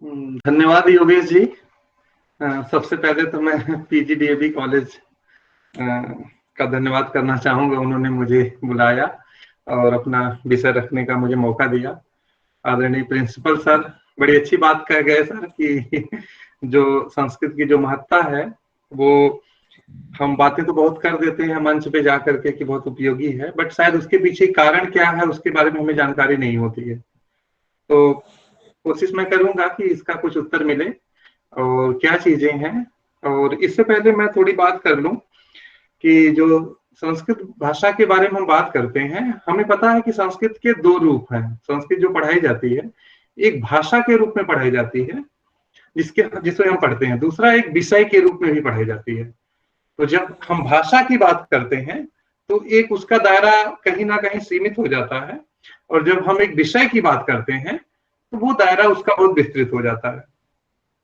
धन्यवाद योगेश जी। सबसे पहले तो मैं पीजीडीएवी कॉलेज का धन्यवाद करना चाहूँगा। उन्होंने मुझे बुलाया और अपना विषय रखने का मुझे मौका दिया। आदरणीय प्रिंसिपल सर बड़ी अच्छी बात कह गए सर कि जो संस्कृत की जो महत्ता है वो हम बातें तो बहुत कर देते हैं मंच पे जा करके कि बहुत उपयोगी है, बट शायद उसके पीछे कारण क्या है उसके बारे में हमें जानकारी नहीं होती है। तो कोशिश मैं करूंगा कि इसका कुछ उत्तर मिले और क्या चीजें हैं। और इससे पहले मैं थोड़ी बात कर लूं कि जो संस्कृत भाषा के बारे में हम बात करते हैं, हमें पता है कि संस्कृत के दो रूप हैं। संस्कृत जो पढ़ाई जाती है एक भाषा के रूप में पढ़ाई जाती है जिसमें हम पढ़ते हैं, दूसरा एक विषय के रूप में भी पढ़ाई जाती है। तो जब हम भाषा की बात करते हैं तो एक उसका दायरा कहीं ना कहीं सीमित हो जाता है, और जब हम एक विषय की बात करते हैं तो वो दायरा उसका बहुत विस्तृत हो जाता है।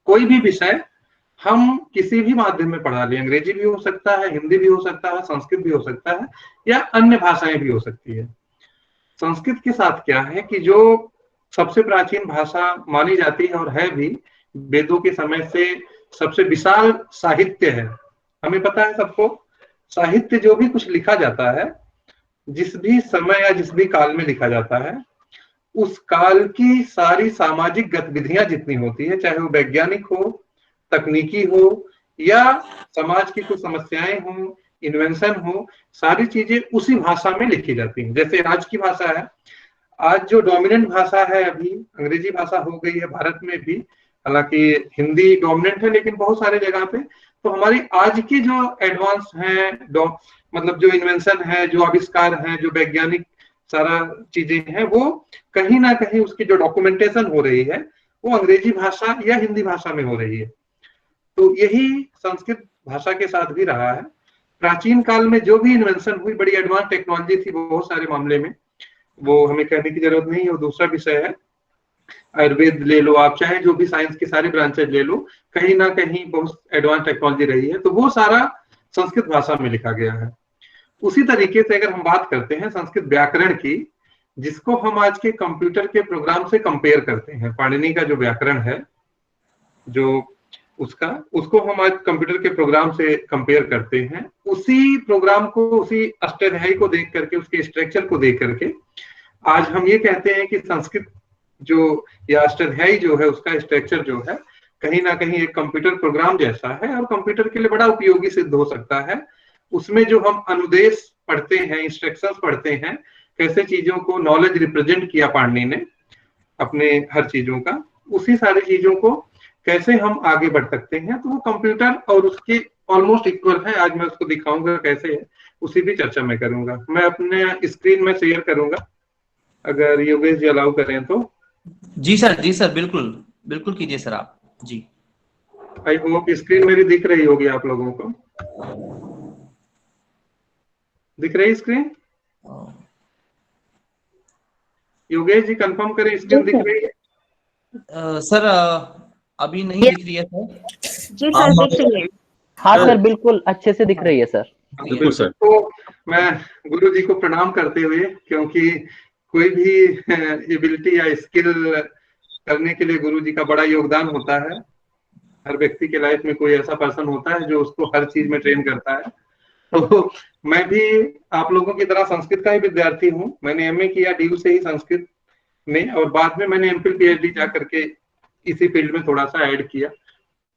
कोई भी विषय हम किसी भी माध्यम में पढ़ा लें, अंग्रेजी भी हो सकता है, हिंदी भी हो सकता है, संस्कृत भी हो सकता है, या अन्य भाषाएं भी हो सकती है। संस्कृत के साथ क्या है कि जो सबसे प्राचीन भाषा मानी जाती है और है भी, वेदों के समय से सबसे विशाल साहित्य है। हमें पता है सबको, साहित्य जो भी कुछ लिखा जाता है, जिस भी समय या जिस भी काल में लिखा जाता है, उस काल की सारी सामाजिक गतिविधियां जितनी होती है, चाहे वो वैज्ञानिक हो, तकनीकी हो, या समाज की कुछ समस्याएं हो, इन्वेंशन हो, सारी चीजें उसी भाषा में लिखी जाती हैं। जैसे आज की भाषा है, आज जो डोमिनेंट भाषा है अभी अंग्रेजी भाषा हो गई है भारत में भी, हालांकि हिंदी डोमिनेंट है लेकिन बहुत सारे जगह पे। तो हमारी आज की जो एडवांस है, मतलब जो इन्वेंशन है, जो आविष्कार है, जो वैज्ञानिक सारा चीजें हैं, वो कहीं ना कहीं उसकी जो डॉक्यूमेंटेशन हो रही है वो अंग्रेजी भाषा या हिंदी भाषा में हो रही है। तो यही संस्कृत भाषा के साथ भी रहा है। प्राचीन काल में जो भी इन्वेंशन हुई, बड़ी एडवांस टेक्नोलॉजी थी बहुत सारे मामले में, वो हमें कहने की जरूरत नहीं है, वो दूसरा विषय है। आयुर्वेद ले लो आप, चाहे जो भी साइंस की सारी ब्रांचेज ले लो, कहीं ना कहीं बहुत एडवांस टेक्नोलॉजी रही है, तो वो सारा संस्कृत भाषा में लिखा गया है। उसी तरीके से अगर हम बात करते हैं संस्कृत व्याकरण की, जिसको हम आज के कंप्यूटर के प्रोग्राम से कंपेयर करते हैं, पाणिनि का जो व्याकरण है, जो उसको हम आज कंप्यूटर के प्रोग्राम से कंपेयर करते हैं, उसी प्रोग्राम को, उसी अष्टाध्यायी को देख करके, उसके स्ट्रक्चर को देख करके आज हम ये कहते हैं कि संस्कृत जो या अष्टाध्यायी जो है उसका स्ट्रक्चर जो है कहीं ना कहीं एक कंप्यूटर प्रोग्राम जैसा है, और कंप्यूटर के लिए बड़ा उपयोगी सिद्ध हो सकता है। उसमें जो हम अनुदेश पढ़ते हैं, इंस्ट्रक्शंस पढ़ते हैं, कैसे चीजों को नॉलेज रिप्रेजेंट किया पाणिनि ने अपने हर चीजों का, उसी सारी चीजों को कैसे हम आगे बढ़ सकते हैं, तो वो कंप्यूटर और उसके ऑलमोस्ट इक्वल है। आज मैं उसको दिखाऊंगा कैसे है, उसी भी चर्चा में करूंगा। मैं अपने स्क्रीन में शेयर करूंगा, अगर योगेश जी अलाउ करें तो। जी सर, बिल्कुल बिल्कुल कीजिए सर आप जी। आई होप स्क्रीन मेरी दिख रही होगी आप लोगों को। दिख रही स्क्रीन? योगेश जी कंफर्म करें, स्क्रीन दिख रही है? सर अभी नहीं दिख रही है सर। जी सर दिख रही है। हाँ सर बिल्कुल अच्छे से दिख रही है सर। बिल्कुल सर। तो मैं गुरु जी को प्रणाम करते हुए, क्योंकि कोई भी एबिलिटी या स्किल करने के लिए गुरु जी का बड़ा योगदान होता है। हर व्यक्ति के लाइफ में कोई ऐसा पर्सन होता है जो उसको हर चीज में ट्रेन करता है। तो मैं भी आप लोगों की तरह संस्कृत का ही विद्यार्थी हूँ। मैंने एमए किया डीयू से ही संस्कृत में, और बाद में मैंने एमफिल पीएचडी जा करके इसी फील्ड में थोड़ा सा ऐड किया।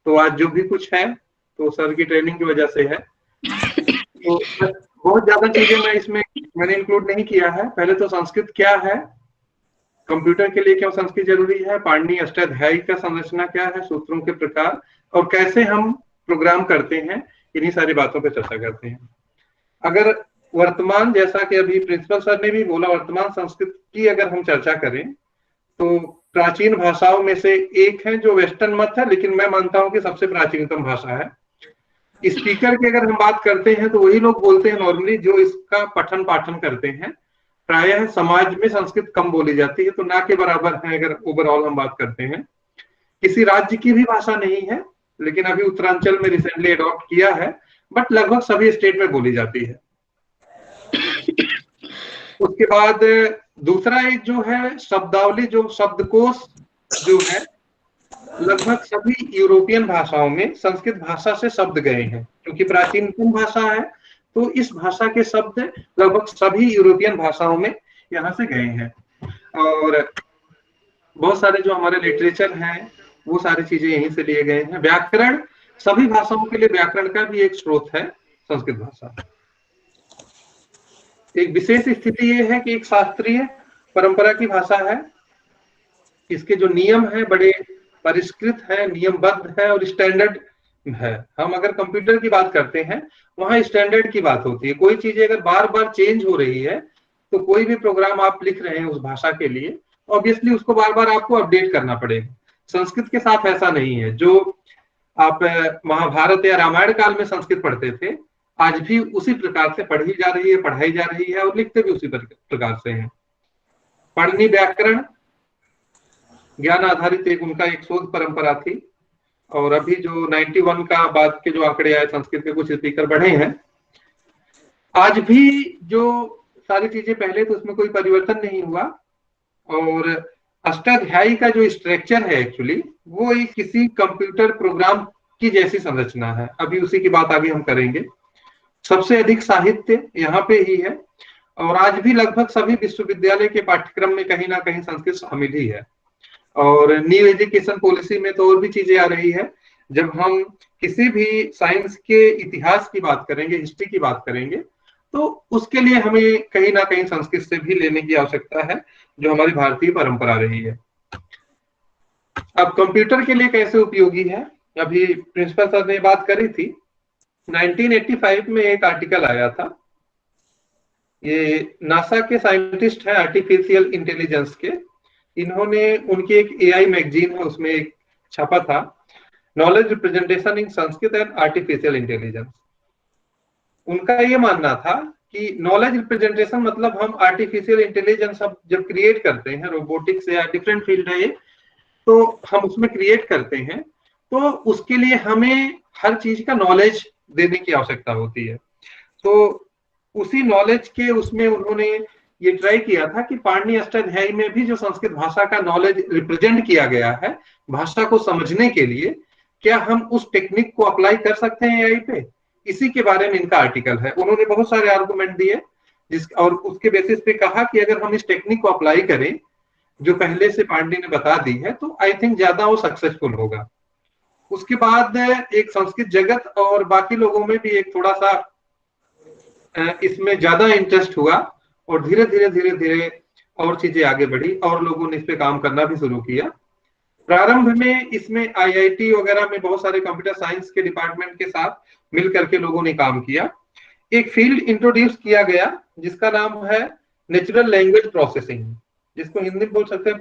तो आज जो भी कुछ है तो सर की ट्रेनिंग की वजह से है। तो बहुत ज्यादा चीजें मैं इसमें मैंने इंक्लूड नहीं किया है। पहले तो संस्कृत क्या है, कंप्यूटर के लिए क्यों संस्कृत जरूरी है, पाणिनि अष्टाध्यायी का संरचना क्या है, सूत्रों के प्रकार, और कैसे हम प्रोग्राम करते हैं, इन्हीं सारी बातों पर चर्चा करते हैं। अगर वर्तमान, जैसा कि अभी प्रिंसिपल सर ने भी बोला, वर्तमान संस्कृत की अगर हम चर्चा करें तो प्राचीन भाषाओं में से एक है जो वेस्टर्न मत है, लेकिन मैं मानता हूं कि सबसे प्राचीनतम भाषा है। स्पीकर की अगर हम बात करते हैं तो वही लोग बोलते हैं नॉर्मली जो इसका पठन पाठन करते हैं। प्रायः समाज में संस्कृत कम बोली जाती है, तो ना के बराबर है अगर ओवरऑल हम बात करते हैं। किसी राज्य की भी भाषा नहीं है, लेकिन अभी उत्तरांचल में रिसेंटली अडॉप्ट किया है, बट लगभग सभी स्टेट में बोली जाती है। उसके बाद दूसरा एक जो है शब्दावली, जो शब्दकोश जो है, लगभग सभी यूरोपियन भाषाओं में संस्कृत भाषा से शब्द गए हैं, क्योंकि प्राचीनतम भाषा है, तो इस भाषा के शब्द लगभग सभी यूरोपियन भाषाओं में यहाँ से गए हैं। और बहुत सारे जो हमारे लिटरेचर हैं वो सारी चीजें यहीं से लिए गए हैं। व्याकरण, सभी भाषाओं के लिए व्याकरण का भी एक स्रोत है संस्कृत भाषा। एक विशेष स्थिति ये है कि एक शास्त्रीय परंपरा की भाषा है। इसके जो नियम है बड़े परिष्कृत है, नियमबद्ध है और स्टैंडर्ड है। हम अगर कंप्यूटर की बात करते हैं, वहां स्टैंडर्ड की बात होती है। कोई चीजें अगर बार बार चेंज हो रही है, तो कोई भी प्रोग्राम आप लिख रहे हैं उस भाषा के लिए, ऑब्वियसली उसको बार बार आपको अपडेट करना पड़ेगा। संस्कृत के साथ ऐसा नहीं है। जो आप महाभारत या रामायण काल में संस्कृत पढ़ते थे, आज भी उसी प्रकार से पढ़ी जा रही है, पढ़ाई जा रही है और लिखते भी उसी प्रकार से हैं। पाणिनि व्याकरण ज्ञान आधारित एक उनका एक शोध परंपरा थी। और अभी जो 91 का बाद के जो आंकड़े आए, संस्कृत के कुछ स्पीकर बढ़े हैं। आज भी जो सारी चीजें पहले तो उसमें कोई परिवर्तन नहीं हुआ। और अष्टाध्यायी का जो स्ट्रक्चर है एक्चुअली वो एक किसी कंप्यूटर प्रोग्राम की जैसी संरचना है। अभी उसी की बात आगे हम करेंगे। सबसे अधिक साहित्य यहाँ पे ही है और आज भी लगभग सभी विश्वविद्यालय के पाठ्यक्रम में कहीं ना कहीं संस्कृत शामिल ही है। और न्यू एजुकेशन पॉलिसी में तो और भी चीजें आ रही है। जब हम किसी भी साइंस के इतिहास की बात करेंगे, हिस्ट्री की बात करेंगे, तो उसके लिए हमें कहीं ना कहीं संस्कृत से भी लेने की आवश्यकता है, जो हमारी भारतीय परंपरा रही है। अब कंप्यूटर के लिए कैसे उपयोगी है, अभी प्रिंसिपल सर ने बात करी थी। 1985 में एक आर्टिकल आया था। ये नासा के साइंटिस्ट हैं आर्टिफिशियल इंटेलिजेंस के। इन्होंने उनकी एक एआई मैगजीन है, उसमें एक छापा था, knowledge representation in Sanskrit and artificial intelligence. उनका ये मानना था कि नॉलेज रिप्रेजेंटेशन मतलब हम आर्टिफिशियल इंटेलिजेंस जब क्रिएट करते हैं, रोबोटिक्स या डिफरेंट फील्ड है ये, तो हम उसमें क्रिएट करते हैं, तो उसके लिए हमें हर चीज का नॉलेज देने की आवश्यकता होती है। तो उसी नॉलेज के उसमें उन्होंने ये ट्राई किया था कि पाणिनि अष्टाध्यायी में भी जो संस्कृत भाषा का नॉलेज रिप्रेजेंट किया गया है भाषा को समझने के लिए, क्या हम उस टेक्निक को अप्लाई कर सकते हैं एआई पे। इसी के बारे में इनका आर्टिकल है। उन्होंने बहुत सारे आर्गुमेंट दिए और उसके बेसिस पे कहा कि अगर हम इस टेक्निक को अप्लाई करें जो पहले से पांडे ने बता दी है, तो आई थिंक ज्यादा वो सक्सेसफुल होगा। उसके बाद एक संस्कृत जगत और बाकी लोगों में भी एक थोड़ा सा इसमें ज्यादा इंटरेस्ट हुआ और धीरे धीरे धीरे धीरे और चीजें आगे बढ़ी और लोगों ने इस पे काम करना भी शुरू किया। प्रारंभ में इसमें आईआईटी वगैरह में बहुत सारे कंप्यूटर साइंस के डिपार्टमेंट के साथ मिल करके लोगों ने काम किया। एक फील्ड इंट्रोड्यूस किया गया जिसका नाम है नेचुरल लैंग्वेज प्रोसेसिंग, जिसको हिंदी में बोल सकते हैं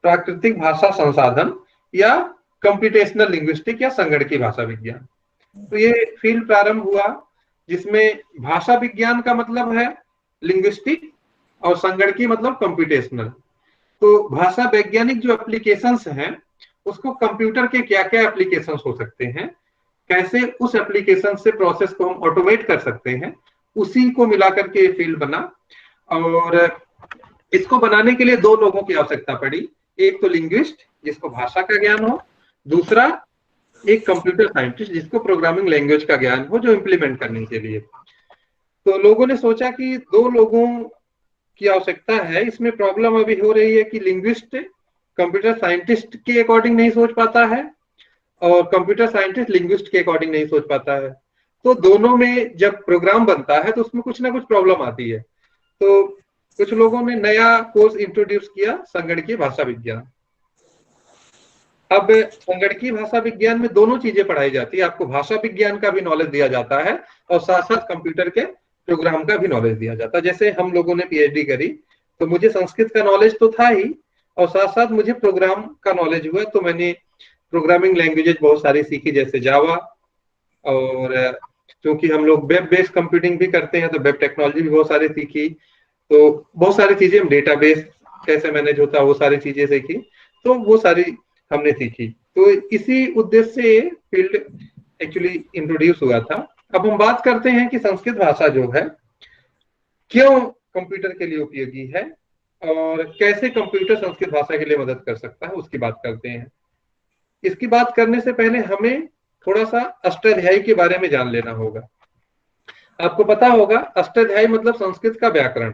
प्राकृतिक भाषा संसाधन या कंप्यूटेशनल लिंग्विस्टिक या संगणकीय भाषा विज्ञान। तो ये फील्ड प्रारंभ हुआ जिसमें भाषा विज्ञान का मतलब है लिंग्विस्टिक और संगणकीय मतलब कंप्यूटेशनल। तो भाषा वैज्ञानिक जो एप्लीकेशंस हैं उसको कंप्यूटर के क्या क्या एप्लीकेशंस हो सकते हैं, कैसे उस एप्लीकेशन से प्रोसेस को हम ऑटोमेट कर सकते हैं, उसी को मिलाकर के फील्ड बना। और इसको बनाने के लिए दो लोगों की आवश्यकता पड़ी, एक तो लिंग्विस्ट जिसको भाषा का ज्ञान हो, दूसरा एक कंप्यूटर साइंटिस्ट जिसको प्रोग्रामिंग लैंग्वेज का ज्ञान हो जो इम्प्लीमेंट करने के लिए। तो लोगों ने सोचा कि दो लोगों की आवश्यकता है। इसमें प्रॉब्लम अभी हो रही है कि लिंग्विस्ट कंप्यूटर साइंटिस्ट के अकॉर्डिंग नहीं सोच पाता है और कंप्यूटर साइंटिस्ट लिंग्विस्ट के अकॉर्डिंग नहीं सोच पाता है। तो दोनों में जब प्रोग्राम बनता है तो उसमें कुछ ना कुछ प्रॉब्लम आती है। तो कुछ लोगों ने नया कोर्स इंट्रोड्यूस किया, संगणकीय भाषा विज्ञान। अब संगणकीय भाषा विज्ञान में दोनों चीजें पढ़ाई जाती है, आपको भाषा विज्ञान का भी नॉलेज दिया जाता है और साथ साथ कंप्यूटर के प्रोग्राम का भी नॉलेज दिया जाता है। जैसे हम लोगों ने पीएचडी करी तो मुझे संस्कृत का नॉलेज तो था ही और साथ साथ मुझे प्रोग्राम का नॉलेज हुआ। तो मैंने प्रोग्रामिंग लैंग्वेजेस बहुत सारी सीखी, जैसे जावा, और क्योंकि हम लोग वेब बेस्ड कंप्यूटिंग भी करते हैं तो वेब टेक्नोलॉजी भी बहुत सारी सीखी। तो बहुत सारी चीजें, हम डेटाबेस कैसे मैनेज होता है वो सारी चीजें सीखी, तो वो सारी हमने सीखी। तो इसी उद्देश्य से फील्ड एक्चुअली इंट्रोड्यूस हुआ था। अब हम बात करते हैं कि संस्कृत भाषा जो है क्यों कंप्यूटर के लिए उपयोगी है और कैसे कंप्यूटर संस्कृत भाषा के लिए मदद कर सकता है, उसकी बात करते हैं। इसकी बात करने से पहले हमें थोड़ा सा अष्टाध्यायी के बारे में जान लेना होगा। आपको पता होगा अष्टाध्यायी मतलब संस्कृत का व्याकरण।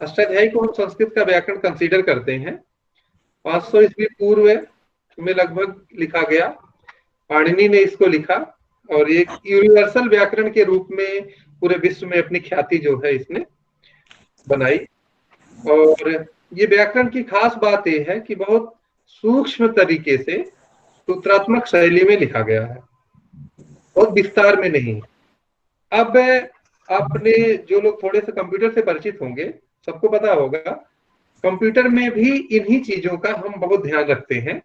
अष्टाध्यायी को हम संस्कृत का व्याकरण कंसीडर करते हैं। 500 ईस्वी पूर्व में लगभग लिखा गया, पाणिनि ने इसको लिखा और एक यूनिवर्सल व्याकरण के रूप में पूरे विश्व में अपनी ख्याति जो है इसने बनाई। और ये व्याकरण की खास बात यह है कि बहुत सूक्ष्म तरीके से सूत्रात्मक शैली में लिखा गया है, बहुत विस्तार में नहीं। अब आपने जो लोग थोड़े से कंप्यूटर से परिचित होंगे सबको पता होगा कंप्यूटर में भी इन्हीं चीजों का हम बहुत ध्यान रखते हैं।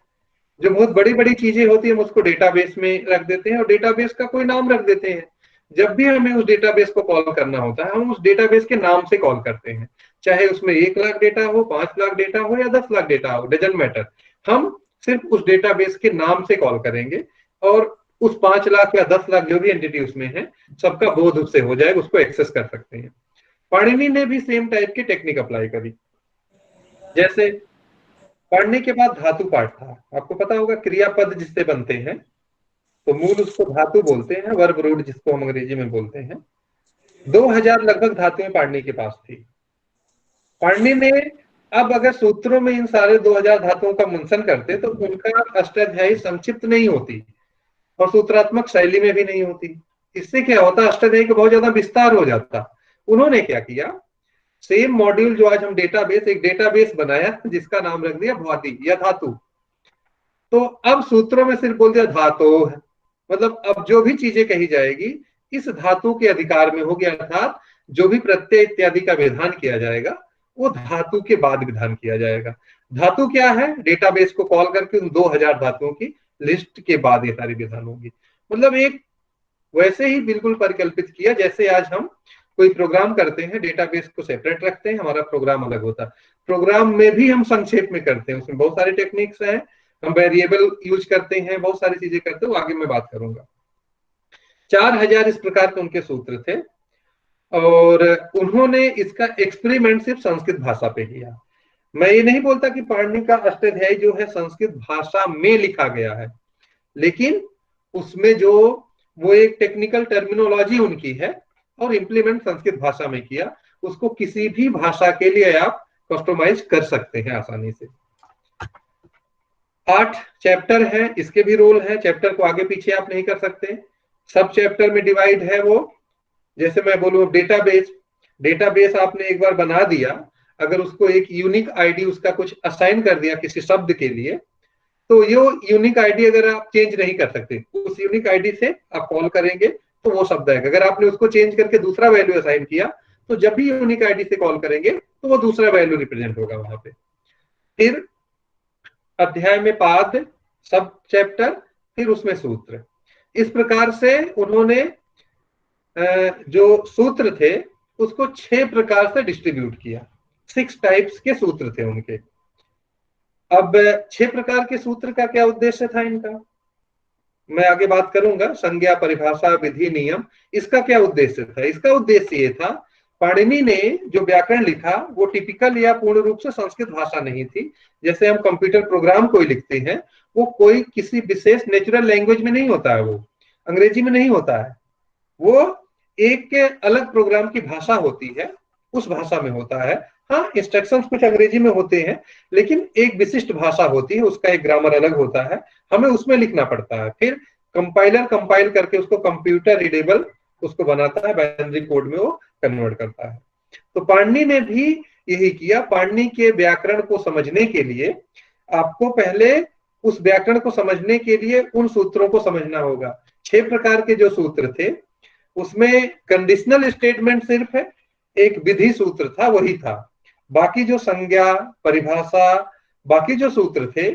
जो बहुत बड़ी बड़ी चीजें होती है हम उसको डेटाबेस में रख देते हैं और डेटाबेस का कोई नाम रख देते हैं। जब भी हमें उस डेटाबेस को कॉल करना होता है हम उस डेटाबेस के नाम से कॉल करते हैं, चाहे उसमें 1 लाख डेटा हो, 5 लाख डेटा हो या 10 लाख डेटा हो, डजंट मैटर। हम सिर्फ उस डेटाबेस के नाम से कॉल करेंगे और उस 5 लाख या 10 लाख जो भी एंटिटी उसमें है सबका बोध उससे हो जाएगा, उसको एक्सेस कर सकते हैं। पाणिनि ने भी सेम टाइप की टेक्निक अप्लाई करी। जैसे पढ़ने के बाद धातु पाठ था, आपको पता होगा क्रियापद जिससे बनते हैं तो मूल उसको धातु बोलते हैं, वर्ब रूट जिसको हम अंग्रेजी में बोलते हैं। 2000 लगभग धातुएं पाणिनि के पास थी। पाणिनि ने अब अगर सूत्रों में इन सारे 2000 धातुओं का मुंसन करते तो उनका अष्टाध्यायी संक्षिप्त नहीं होती और सूत्रात्मक शैली में भी नहीं होती। इससे क्या होता, अष्टाध्यायी का बहुत ज्यादा विस्तार हो जाता। उन्होंने क्या किया, सेम मॉड्यूल जो आज हम डेटाबेस, एक डेटाबेस बनाया जिसका नाम रख दिया भ्वादि या धातु। तो अब सूत्रों में सिर्फ बोल दिया धातु, मतलब अब जो भी चीजें कही जाएगी इस धातु के अधिकार में होगी, अर्थात जो भी प्रत्यय इत्यादि का विधान किया जाएगा वो धातु के बाद विधान किया जाएगा। धातु क्या है, डेटाबेस को कॉल करके उन 2000 धातुओं की लिस्ट के बाद ये सारी विधान होगी। मतलब एक वैसे ही बिल्कुल परिकल्पित किया जैसे आज हम कोई प्रोग्राम करते हैं, डेटाबेस को सेपरेट रखते हैं, हमारा प्रोग्राम अलग होता है। प्रोग्राम में भी हम संक्षेप में करते हैं, उसमें बहुत सारे टेक्निक्स हैं, हम वेरिएबल यूज करते हैं, बहुत सारी चीजें करते हैं, वो आगे मैं बात करूंगा। 4000 इस प्रकार के उनके सूत्र थे और उन्होंने इसका एक्सपेरिमेंट सिर्फ संस्कृत भाषा पे किया। मैं ये नहीं बोलता कि पाणिनि का अष्टाध्यायी जो है संस्कृत भाषा में लिखा गया है, लेकिन उसमें जो वो एक टेक्निकल टर्मिनोलॉजी उनकी है और इंप्लीमेंट संस्कृत भाषा में किया, उसको किसी भी भाषा के लिए आप कस्टमाइज कर सकते हैं आसानी से। 8 चैप्टर है, इसके भी रोल है, चैप्टर को आगे पीछे आप नहीं कर सकते, सब चैप्टर में डिवाइड है वो। जैसे मैं बोलूं डेटाबेस आपने एक बार बना दिया, अगर उसको एक यूनिक आईडी उसका कुछ असाइन कर दिया किसी शब्द के लिए, तो ये यूनिक आईडी अगर आप चेंज नहीं कर सकते, उस यूनिक आईडी से आप कॉल करेंगे तो वो शब्द आएगा। अगर आपने उसको चेंज करके दूसरा वैल्यू असाइन किया तो जब भी यूनिक आईडी से कॉल करेंगे तो वो दूसरा वैल्यू रिप्रेजेंट होगा वहां पे। फिर अध्याय में पाद, सब चैप्टर, फिर उसमें सूत्र। इस प्रकार से उन्होंने जो सूत्र थे उसको 6 प्रकार से डिस्ट्रीब्यूट किया। 6 टाइप्स के सूत्र थे उनके। अब 6 प्रकार के सूत्र का क्या उद्देश्य था इनका, मैं आगे बात करूंगा। संज्ञा, परिभाषा, विधि, नियम, इसका क्या उद्देश्य था? इसका उद्देश्य ये था, पाणिनि ने जो व्याकरण लिखा वो टिपिकल या पूर्ण रूप से संस्कृत भाषा नहीं थी। जैसे हम कंप्यूटर प्रोग्राम कोई लिखते हैं वो कोई किसी विशेष नेचुरल लैंग्वेज में नहीं होता है, वो अंग्रेजी में नहीं होता है, वो एक अलग प्रोग्राम की भाषा होती है, उस भाषा में होता है। हाँ, इंस्ट्रक्शंस कुछ अंग्रेजी में होते हैं लेकिन एक विशिष्ट भाषा होती है, उसका एक ग्रामर अलग होता है, हमें उसमें लिखना पड़ता है। फिर कंपाइलर कंपाइल करके उसको कंप्यूटर रीडेबल उसको बनाता है, बाइनरी कोड में वो कन्वर्ट करता है। तो पाणिनि ने भी यही किया। पाणिनि के व्याकरण को समझने के लिए आपको पहले उस व्याकरण को समझने के लिए उन सूत्रों को समझना होगा। 6 प्रकार के जो सूत्र थे उसमें कंडीशनल स्टेटमेंट सिर्फ है, एक विधि सूत्र था वही था। बाकी जो संज्ञा, परिभाषा, बाकी जो सूत्र थे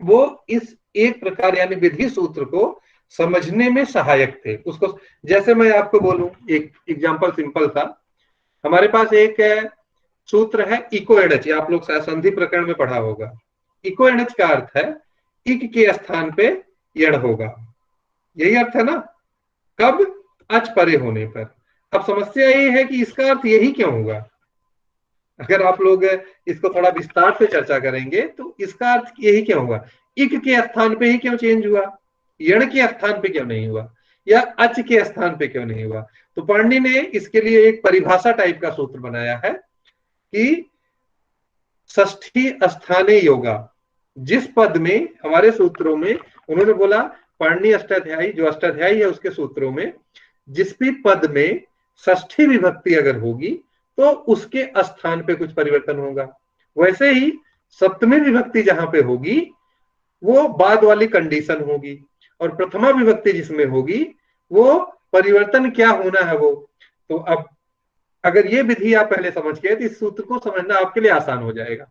वो इस एक प्रकार यानी विधि सूत्र को समझने में सहायक थे। उसको जैसे मैं आपको बोलूं, एक एग्जांपल सिंपल सा, हमारे पास एक सूत्र है इको एनएच, आप लोग संधि प्रकरण में पढ़ा होगा। इको एनएच का अर्थ है इक के स्थान पे यण होगा, यही अर्थ है ना, कब? अच परे होने पर। अब समस्या ये है कि इसका अर्थ यही क्यों हुआ? अगर आप लोग इसको थोड़ा विस्तार से चर्चा करेंगे तो इसका अर्थ यही क्यों हुआ? इक के स्थान पे ही क्यों चेंज हुआ, यण के स्थान पे क्यों नहीं हुआ, या अच के स्थान पे क्यों नहीं हुआ। तो पाणिनि ने इसके लिए एक परिभाषा टाइप का सूत्र बनाया है कि षष्ठी स्थाने योगा। जिस पद में हमारे सूत्रों में उन्होंने बोला, पाणिनि अष्टाध्यायी जो अष्टाध्यायी है उसके सूत्रों में जिस भी पद में षष्ठी विभक्ति अगर होगी तो उसके स्थान पे कुछ परिवर्तन होगा। वैसे ही सप्तमी विभक्ति जहां पे होगी वो बाद वाली कंडीशन होगी, और प्रथमा विभक्ति जिसमें होगी वो परिवर्तन क्या होना है वो। तो अब अगर ये विधि आप पहले समझ गए तो इस सूत्र को समझना आपके लिए आसान हो जाएगा।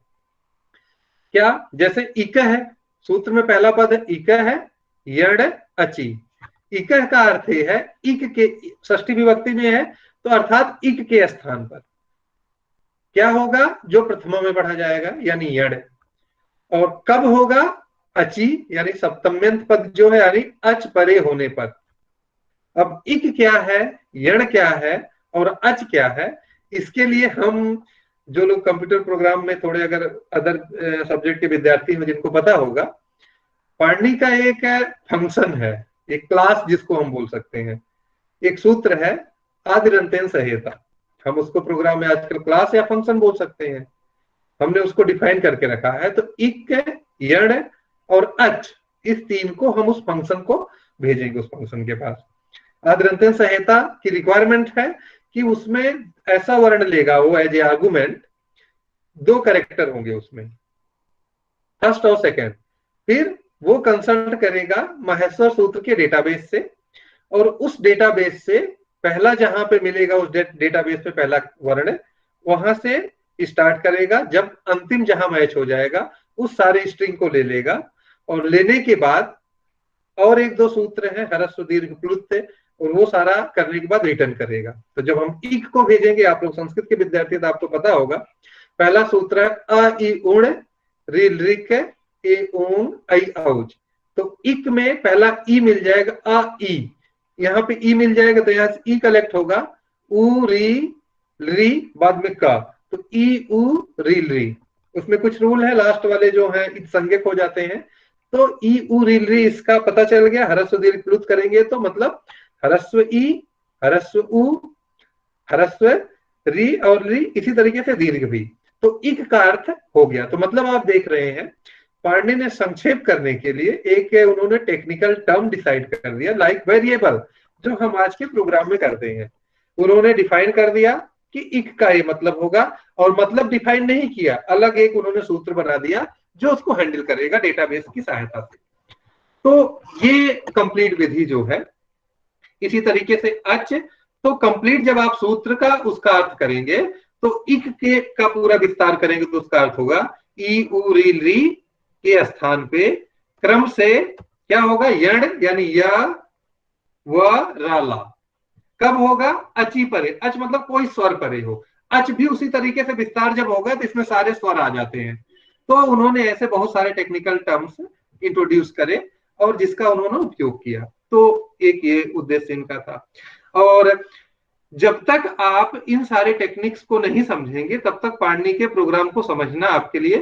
क्या, जैसे इक है, सूत्र में पहला पद है इक है, यड़ अची। इक का अर्थ है इक के, षष्ठी विभक्ति में है तो अर्थात इक के स्थान पर क्या होगा, जो प्रथमा में बढ़ा जाएगा यानी यड़। और कब होगा, अची यानी सप्तम्यंत पद जो है यानी अच परे होने पर। अब इक क्या है, यण क्या है और अच क्या है, इसके लिए हम जो लोग कंप्यूटर प्रोग्राम में थोड़े अगर अदर सब्जेक्ट के विद्यार्थी हैं जिनको पता होगा, पाणिनि का एक फंक्शन है, एक क्लास जिसको हम बोल सकते हैं, एक सूत्र है आदिरंतेन संहिता। हम उसको प्रोग्राम में आजकल क्लास या फंक्शन बोल सकते हैं, हमने उसको डिफाइन करके रखा है। तो इक, यण और अच, इस तीन को हम उस फंक्शन को भेजेंगे उस फंक्शन के पास। आदिरंतेन संहिता की रिक्वायरमेंट है कि उसमें ऐसा वर्ण लेगा वो एज ए आर्गुमेंट, दो कैरेक्टर होंगे उसमें, फर्स्ट और सेकंड। फिर वो कंसल्ट करेगा माहेश्वर सूत्र के डेटाबेस से, और उस डेटाबेस से पहला जहां पे मिलेगा उस डेटाबेस पे पहला वर्ण वहां से स्टार्ट करेगा, जब अंतिम जहां मैच हो जाएगा उस सारे स्ट्रिंग को ले लेगा, और लेने के बाद और एक दो सूत्र है ह्रस्व दीर्घ प्लुत, और वो सारा करने के बाद रिटर्न करेगा। तो जब हम इक को भेजेंगे, आप लोग संस्कृत के विद्यार्थी तो आपको पता होगा, पहला सूत्र है अ इ उण ऋ ऋक ए ऊन ऐ औज। तो इक में पहला ई मिल जाएगा, अ ई, यहाँ पे ई मिल जाएगा तो यहाँ से ई कलेक्ट होगा, उ री री बाद में का, तो ई उ री री। उसमें कुछ रूल है, लास्ट वाले जो है संज्ञक हो जाते हैं। तो ई उ री री इसका पता चल गया। ह्रस्व दीर्घ प्लुत करेंगे तो मतलब ह्रस्व ई, ह्रस्व उ, ह्रस्व री और री, इसी तरीके से दीर्घ भी। तो इक का अर्थ हो गया। तो मतलब आप देख रहे हैं पाणिनि ने संक्षेप करने के लिए एक उन्होंने टेक्निकल टर्म डिसाइड कर दिया, लाइक वेरिएबल, जो हम आज के प्रोग्राम में करते हैं। उन्होंने डिफाइन कर दिया कि इक का ये मतलब होगा, और मतलब डिफाइन नहीं किया, अलग एक उन्होंने सूत्र बना दिया जो उसको हैंडल करेगा डेटाबेस की सहायता से। तो ये कंप्लीट विधि जो है, इसी तरीके से अच, तो कंप्लीट जब आप सूत्र का उसका अर्थ करेंगे तो इक के का पूरा विस्तार करेंगे तो उसका अर्थ होगा ई उ री री के स्थान पे क्रम से क्या होगा, यण यानी य व राला। कब होगा, अची परे, अच मतलब कोई स्वर परे हो। अच भी उसी तरीके से विस्तार जब होगा तो इसमें सारे स्वर आ जाते हैं। तो उन्होंने ऐसे बहुत सारे टेक्निकल टर्म्स इंट्रोड्यूस करे और जिसका उन्होंने उपयोग किया। तो एक ये उद्देश्य इनका था। और जब तक आप इन सारे टेक्निक्स को नहीं समझेंगे तब तक पाणिनि के प्रोग्राम को समझना आपके लिए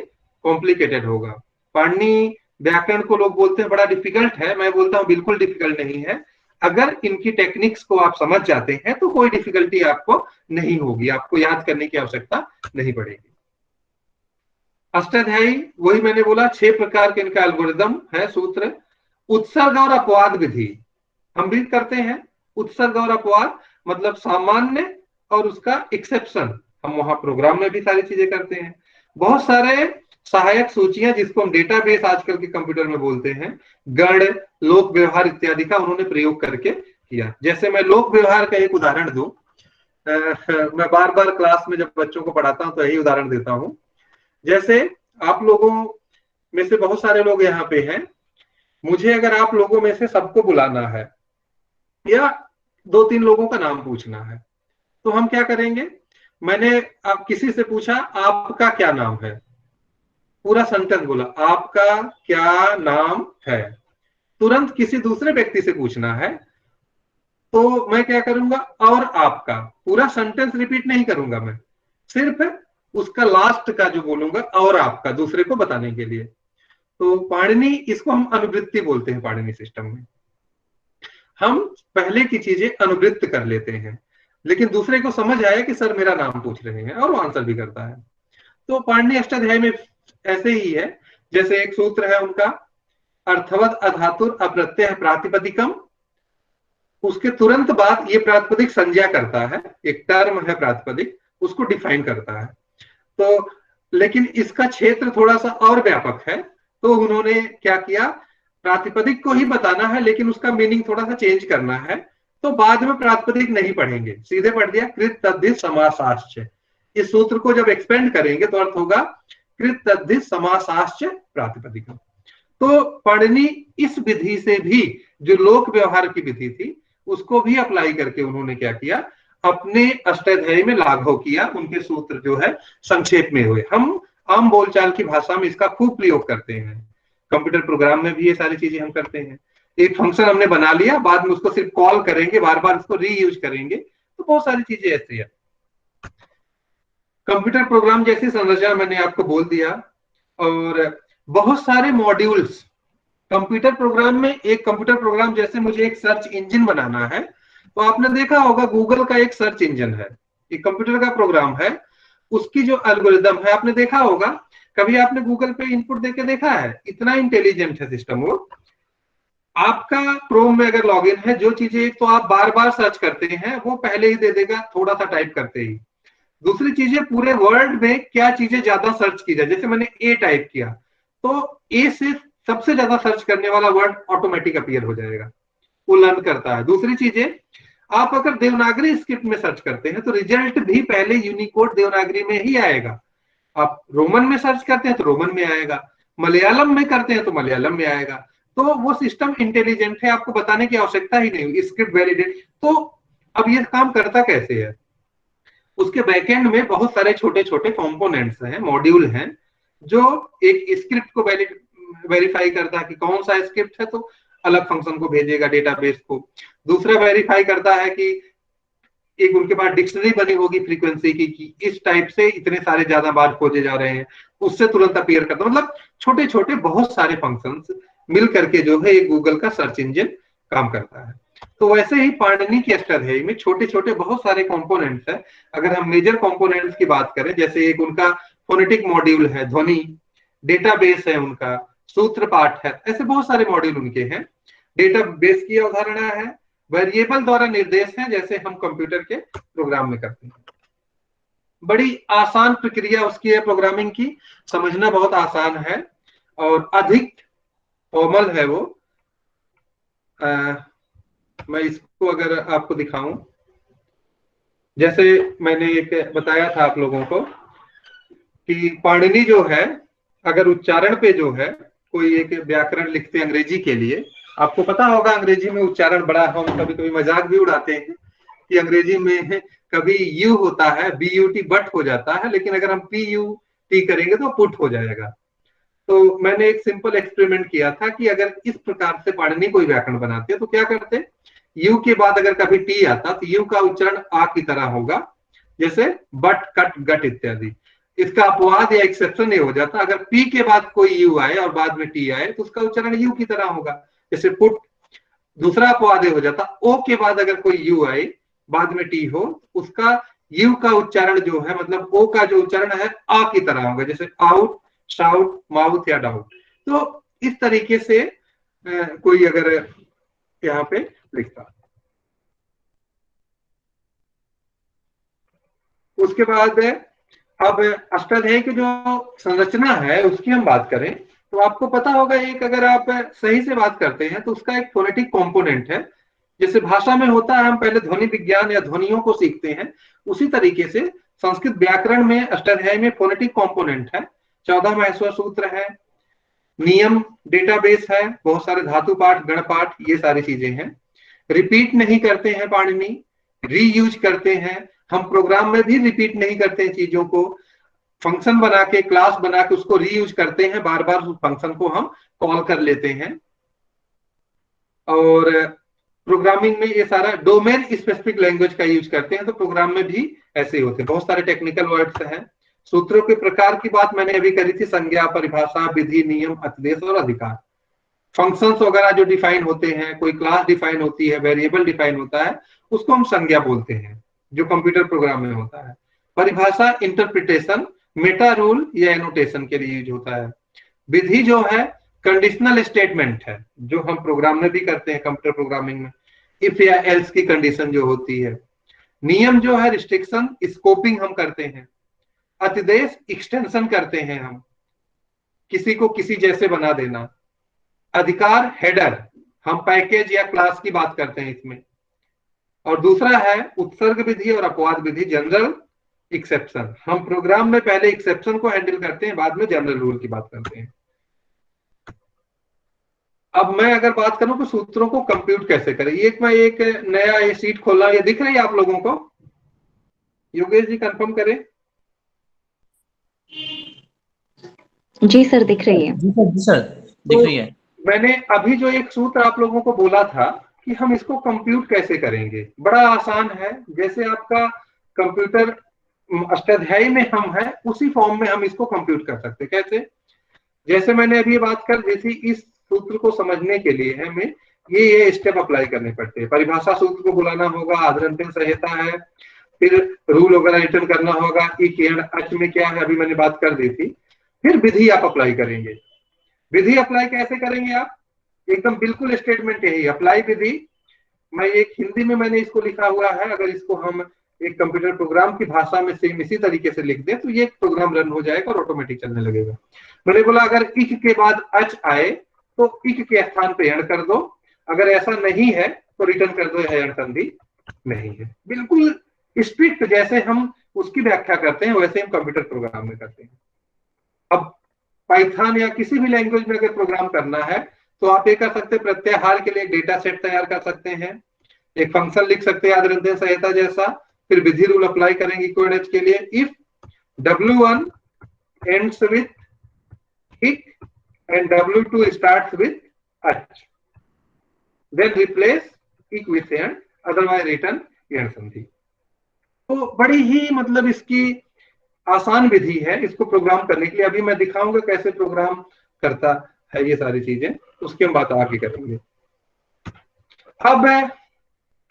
कॉम्प्लिकेटेड होगा। पाणिनि व्याकरण को लोग बोलते हैं बड़ा डिफिकल्ट है, मैं बोलता हूं बिल्कुल डिफिकल्ट नहीं है। अगर इनकी टेक्निक्स को आप समझ जाते हैं तो कोई डिफिकल्टी आपको नहीं होगी, आपको याद करने की आवश्यकता नहीं पड़ेगी। अष्टाध्यायी, वही मैंने बोला 6 प्रकार के इनका एल्गोरिदम है, सूत्र। उत्सर्ग और अपवाद विधि हम भी करते हैं। उत्सर्ग और अपवाद मतलब सामान्य और उसका एक्सेप्शन, हम वहां प्रोग्राम में भी सारी चीजें करते हैं। बहुत सारे सहायक सूचियां जिसको हम डेटाबेस आजकल के कंप्यूटर में बोलते हैं, गण, लोक व्यवहार इत्यादि का उन्होंने प्रयोग करके किया। जैसे मैं लोक व्यवहार का एक उदाहरण दूं, मैं बार बार क्लास में जब बच्चों को पढ़ाता हूं तो यही उदाहरण देता हूं। जैसे आप लोगों में से बहुत सारे लोग यहाँ पे हैं, मुझे अगर आप लोगों में से सबको बुलाना है या 2-3 लोगों का नाम पूछना है, तो हम क्या करेंगे, मैंने आप किसी से पूछा आपका क्या नाम है, पूरा सेंटेंस बोला आपका क्या नाम है। तुरंत किसी दूसरे व्यक्ति से पूछना है तो मैं क्या करूंगा, और आपका, पूरा सेंटेंस रिपीट नहीं करूंगा, मैं सिर्फ उसका लास्ट का जो बोलूंगा और आपका, दूसरे को बताने के लिए। तो पाणिनि, इसको हम अनुवृत्ति बोलते हैं पाणिनि सिस्टम में। हम पहले की चीजें अनुवृत्त कर लेते हैं, लेकिन दूसरे को समझ आया कि सर मेरा नाम पूछ रहे हैं, और वो आंसर भी करता है। तो पाणिनि अष्टाध्यायी में ऐसे ही है। जैसे एक सूत्र है उनका, अर्थवत अधातुर अप्रत्यय प्रातिपदिकम, उसके तुरंत बाद ये प्रातिपदिक संज्ञा करता है, एक टर्म है प्रातिपदिक, उसको डिफाइन करता है। तो लेकिन इसका क्षेत्र थोड़ा सा और व्यापक है, तो उन्होंने क्या किया, प्रातिपदिक को ही बताना है लेकिन उसका मीनिंग थोड़ा सा चेंज करना है, तो बाद में प्रातिपदिक नहीं पढ़ेंगे, सीधे पढ़ दिया कृत तद्धित समासाश्च। इस सूत्र को जब एक्सपेंड करेंगे तो अर्थ होगा कृत तद्धित समासाश्च प्रातिपदिक। तो पाणिनि इस विधि से भी, जो लोक व्यवहार की विधि थी, उसको भी अप्लाई करके उन्होंने क्या किया, अपने अष्टाध्यायी में लागू किया। उनके सूत्र जो है संक्षेप में हुए। हम आम बोलचाल की भाषा में इसका खूब प्रयोग करते हैं, कंप्यूटर प्रोग्राम में भी ये सारी चीजें हम करते हैं। एक फंक्शन हमने बना लिया, बाद में उसको सिर्फ कॉल करेंगे, बार बार उसको रीयूज करेंगे, तो बहुत सारी चीजें ऐसी है। कंप्यूटर प्रोग्राम जैसी संरचना मैंने आपको बोल दिया, और बहुत सारे मॉड्यूल्स कंप्यूटर प्रोग्राम में। एक कंप्यूटर प्रोग्राम जैसे मुझे एक सर्च इंजन बनाना है, तो आपने देखा होगा गूगल का एक सर्च इंजन है, एक कंप्यूटर का प्रोग्राम है, उसकी जो एल्गोरिदम है आपने देखा होगा। कभी आपने गूगल पे इनपुट देके देखा है? इतना इंटेलिजेंट है सिस्टम वो। आपका क्रोम में अगर लॉगिन है, जो चीजें तो आप बार बार सर्च करते हैं वो पहले ही दे देगा, थोड़ा सा टाइप करते ही। दूसरी चीजें, पूरे वर्ल्ड में क्या चीजें ज्यादा सर्च की जाए, जैसे मैंने ए टाइप किया तो ए से सबसे ज्यादा सर्च करने वाला वर्ड ऑटोमेटिक अपीयर हो जाएगा, वो लर्न करता है। दूसरी चीजें, आप अगर देवनागरी स्क्रिप्ट में सर्च करते हैं तो रिजल्ट भी पहले यूनिकोड देवनागरी में ही आएगा। आप रोमन में सर्च करते हैं तो रोमन में आएगा, मलयालम में करते हैं तो मलयालम में आएगा। तो वो सिस्टम इंटेलिजेंट है, आपको बताने की आवश्यकता ही नहीं, स्क्रिप्ट वैलिडेट। तो अब ये काम करता कैसे है? उसके बैकएंड में बहुत सारे छोटे छोटे कंपोनेंट्स हैं, मॉड्यूल हैं, जो एक स्क्रिप्ट को वेरीफाई करता है कि कौन सा स्क्रिप्ट है, तो अलग फंक्शन को भेजेगा डेटाबेस को। दूसरा वेरीफाई करता है कि एक उनके पास डिक्शनरी बनी होगी फ्रीक्वेंसी की, कि इस टाइप से इतने सारे ज्यादा बार खोजे जा रहे हैं, उससे तुरंत अपीयर करता है। मतलब छोटे छोटे बहुत सारे फंक्शंस मिल करके जो है एक गूगल का सर्च इंजन काम करता है। तो वैसे ही पाणिनि की अष्टाध्यायी में छोटे छोटे बहुत सारे कंपोनेंट्स है। अगर हम मेजर कंपोनेंट्स की बात करें, जैसे एक उनका फोनेटिक मॉड्यूल है, ध्वनि, डेटाबेस है उनका, सूत्र पाठ है, ऐसे बहुत सारे मॉड्यूल उनके हैं। डेटाबेस की अवधारणा है, वेरिएबल द्वारा निर्देश है, जैसे हम कंप्यूटर के प्रोग्राम में करते हैं। बड़ी आसान प्रक्रिया उसकी है प्रोग्रामिंग की, समझना बहुत आसान है और अधिक फॉर्मल है वो। मैं इसको अगर आपको दिखाऊं, जैसे मैंने एक बताया था आप लोगों को कि पाणिनि जो है, अगर उच्चारण पे जो है कोई एक व्याकरण लिखते हैं अंग्रेजी के लिए, आपको पता होगा अंग्रेजी में उच्चारण बड़ा, हम कभी कभी मजाक भी उड़ाते हैं कि अंग्रेजी में कभी यू होता है, BUT बट हो जाता है, लेकिन अगर हम PUT करेंगे तो पुट हो जाएगा। तो मैंने एक सिंपल एक्सपेरिमेंट किया था कि अगर इस प्रकार से पाणिनि कोई व्याकरण बनाते हैं तो क्या करते, यू के बाद अगर कभी टी आता तो यू का उच्चारण आ की तरह होगा, जैसे बट, कट, गट इत्यादि। इसका अपवाद या एक्सेप्शन ये हो जाता, अगर पी के बाद कोई यू आए और बाद में टी आए तो उसका उच्चारण यू की तरह होगा, जैसे पुट। दूसरा अपवाद ये हो जाता, ओ के बाद अगर कोई यू आए बाद में टी हो, उसका यू का उच्चारण जो है, मतलब ओ का जो उच्चारण है आ की तरह होगा, जैसे आउट, शाउट, माउथ या डाउट। तो इस तरीके से कोई अगर यहाँ पे लिखता। उसके बाद अब अष्टाध्यायी की जो संरचना है उसकी हम बात करें तो आपको पता होगा, एक अगर आप सही से बात करते हैं तो उसका एक फोनेटिक कंपोनेंट है। जैसे भाषा में होता है, हम पहले ध्वनि विज्ञान या ध्वनियों को सीखते हैं, उसी तरीके से संस्कृत व्याकरण में अष्टाध्यायी में फोनेटिक कंपोनेंट है। 14 महेश्वर सूत्र है, नियम, डेटाबेस है, बहुत सारे धातु पाठ, गण पाठ, ये सारी चीजें हैं। रिपीट नहीं करते हैं पाणिनि, रीयूज करते हैं। हम प्रोग्राम में भी रिपीट नहीं करते हैं चीजों को, फंक्शन बना के, क्लास बना के उसको रीयूज करते हैं, बार बार उस फंक्शन को हम कॉल कर लेते हैं। और प्रोग्रामिंग में ये सारा डोमेन स्पेसिफिक लैंग्वेज का यूज करते हैं, तो प्रोग्राम में भी ऐसे ही होते हैं। बहुत सारे टेक्निकल वर्ड्स हैं, सूत्रों के प्रकार की बात मैंने अभी करी थी, संज्ञा, परिभाषा, विधि, नियम, अतिदेश और अधिकार। फंक्शंस वगैरह जो डिफाइन होते हैं, कोई क्लास डिफाइन होती है, वेरिएबल डिफाइन होता है, उसको हम संज्ञा बोलते हैं, जो कंप्यूटर प्रोग्राम में होता है। परिभाषा इंटरप्रिटेशन, मेटा रूल या एनोटेशन के लिए यूज होता है। विधि जो है कंडीशनल स्टेटमेंट है, जो हम प्रोग्राम में भी करते हैं कंप्यूटर प्रोग्रामिंग में, इफ या एल्स की कंडीशन जो होती है। नियम जो है रिस्ट्रिक्शन, स्कोपिंग हम करते हैं। अतिदेश एक्सटेंशन करते हैं, हम किसी को किसी जैसे बना देना। अधिकार हेडर, हम पैकेज या क्लास की बात करते हैं इसमें। और दूसरा है उत्सर्ग विधि और अपवाद विधि, जनरल एक्सेप्शन। हम प्रोग्राम में पहले एक्सेप्शन को हैंडल करते हैं, बाद में जनरल रूल की बात करते हैं। अब मैं अगर बात करूं तो सूत्रों को कंप्यूट कैसे करें, मैं एक नया ये शीट खोला, ये दिख रही है आप लोगों को? योगेश जी कंफर्म करें। जी सर दिख रही है। जी सर, जी सर, दिख रही है। मैंने अभी जो एक सूत्र आप लोगों को बोला था कि हम इसको कंप्यूट कैसे करेंगे, बड़ा आसान है। जैसे आपका कंप्यूटर अष्टाध्यायी में हम है, उसी फॉर्म में हम इसको कंप्यूट कर सकते हैं। कैसे? जैसे मैंने अभी बात कर दी थी, इस सूत्र को समझने के लिए हमें ये स्टेप अप्लाई करने पड़ते हैं। परिभाषा सूत्र को बुलाना होगा, आदरंतिम संहिता है, फिर रूल वगैरह रिटर्न करना होगा, इक एंड अच में क्या है अभी मैंने बात कर दी थी। फिर विधि आप अप्लाई करेंगे। विधि अप्लाई कैसे करेंगे आप? एकदम बिल्कुल स्टेटमेंट यही, अप्लाई विधि। मैं एक हिंदी में मैंने इसको लिखा हुआ है, अगर इसको हम एक कंप्यूटर प्रोग्राम की भाषा में सेम इसी तरीके से लिख दें तो ये प्रोग्राम रन हो जाएगा और ऑटोमेटिक चलने लगेगा। मैंने बोला अगर इक के बाद अच आए तो इक के स्थान पे एंड कर दो, अगर ऐसा नहीं है तो रिटर्न कर दो यह एंड संधि नहीं है। बिल्कुल स्ट्रिक्ट जैसे हम उसकी व्याख्या करते हैं वैसे हम कंप्यूटर प्रोग्राम में करते हैं। अब पाइथन या किसी भी लैंग्वेज में अगर प्रोग्राम करना है तो आप ये कर सकते हैं, प्रत्याहार के लिए एक डेटा सेट तैयार कर सकते हैं, एक फंक्शन लिख सकते हैं आदरंतिम संहिता जैसा, फिर विधि रूल अप्लाई करेंगे इक्विवेलेंस के लिए। If W1 ends with hic and W2 starts with ach, then replace hic with and, otherwise return and संधि। तो बड़ी ही मतलब इसकी आसान विधि है इसको प्रोग्राम करने के लिए। अभी मैं दिखाऊंगा कैसे प्रोग्राम करता है ये सारी चीजें, उसकी हम बात आगे करेंगे। अब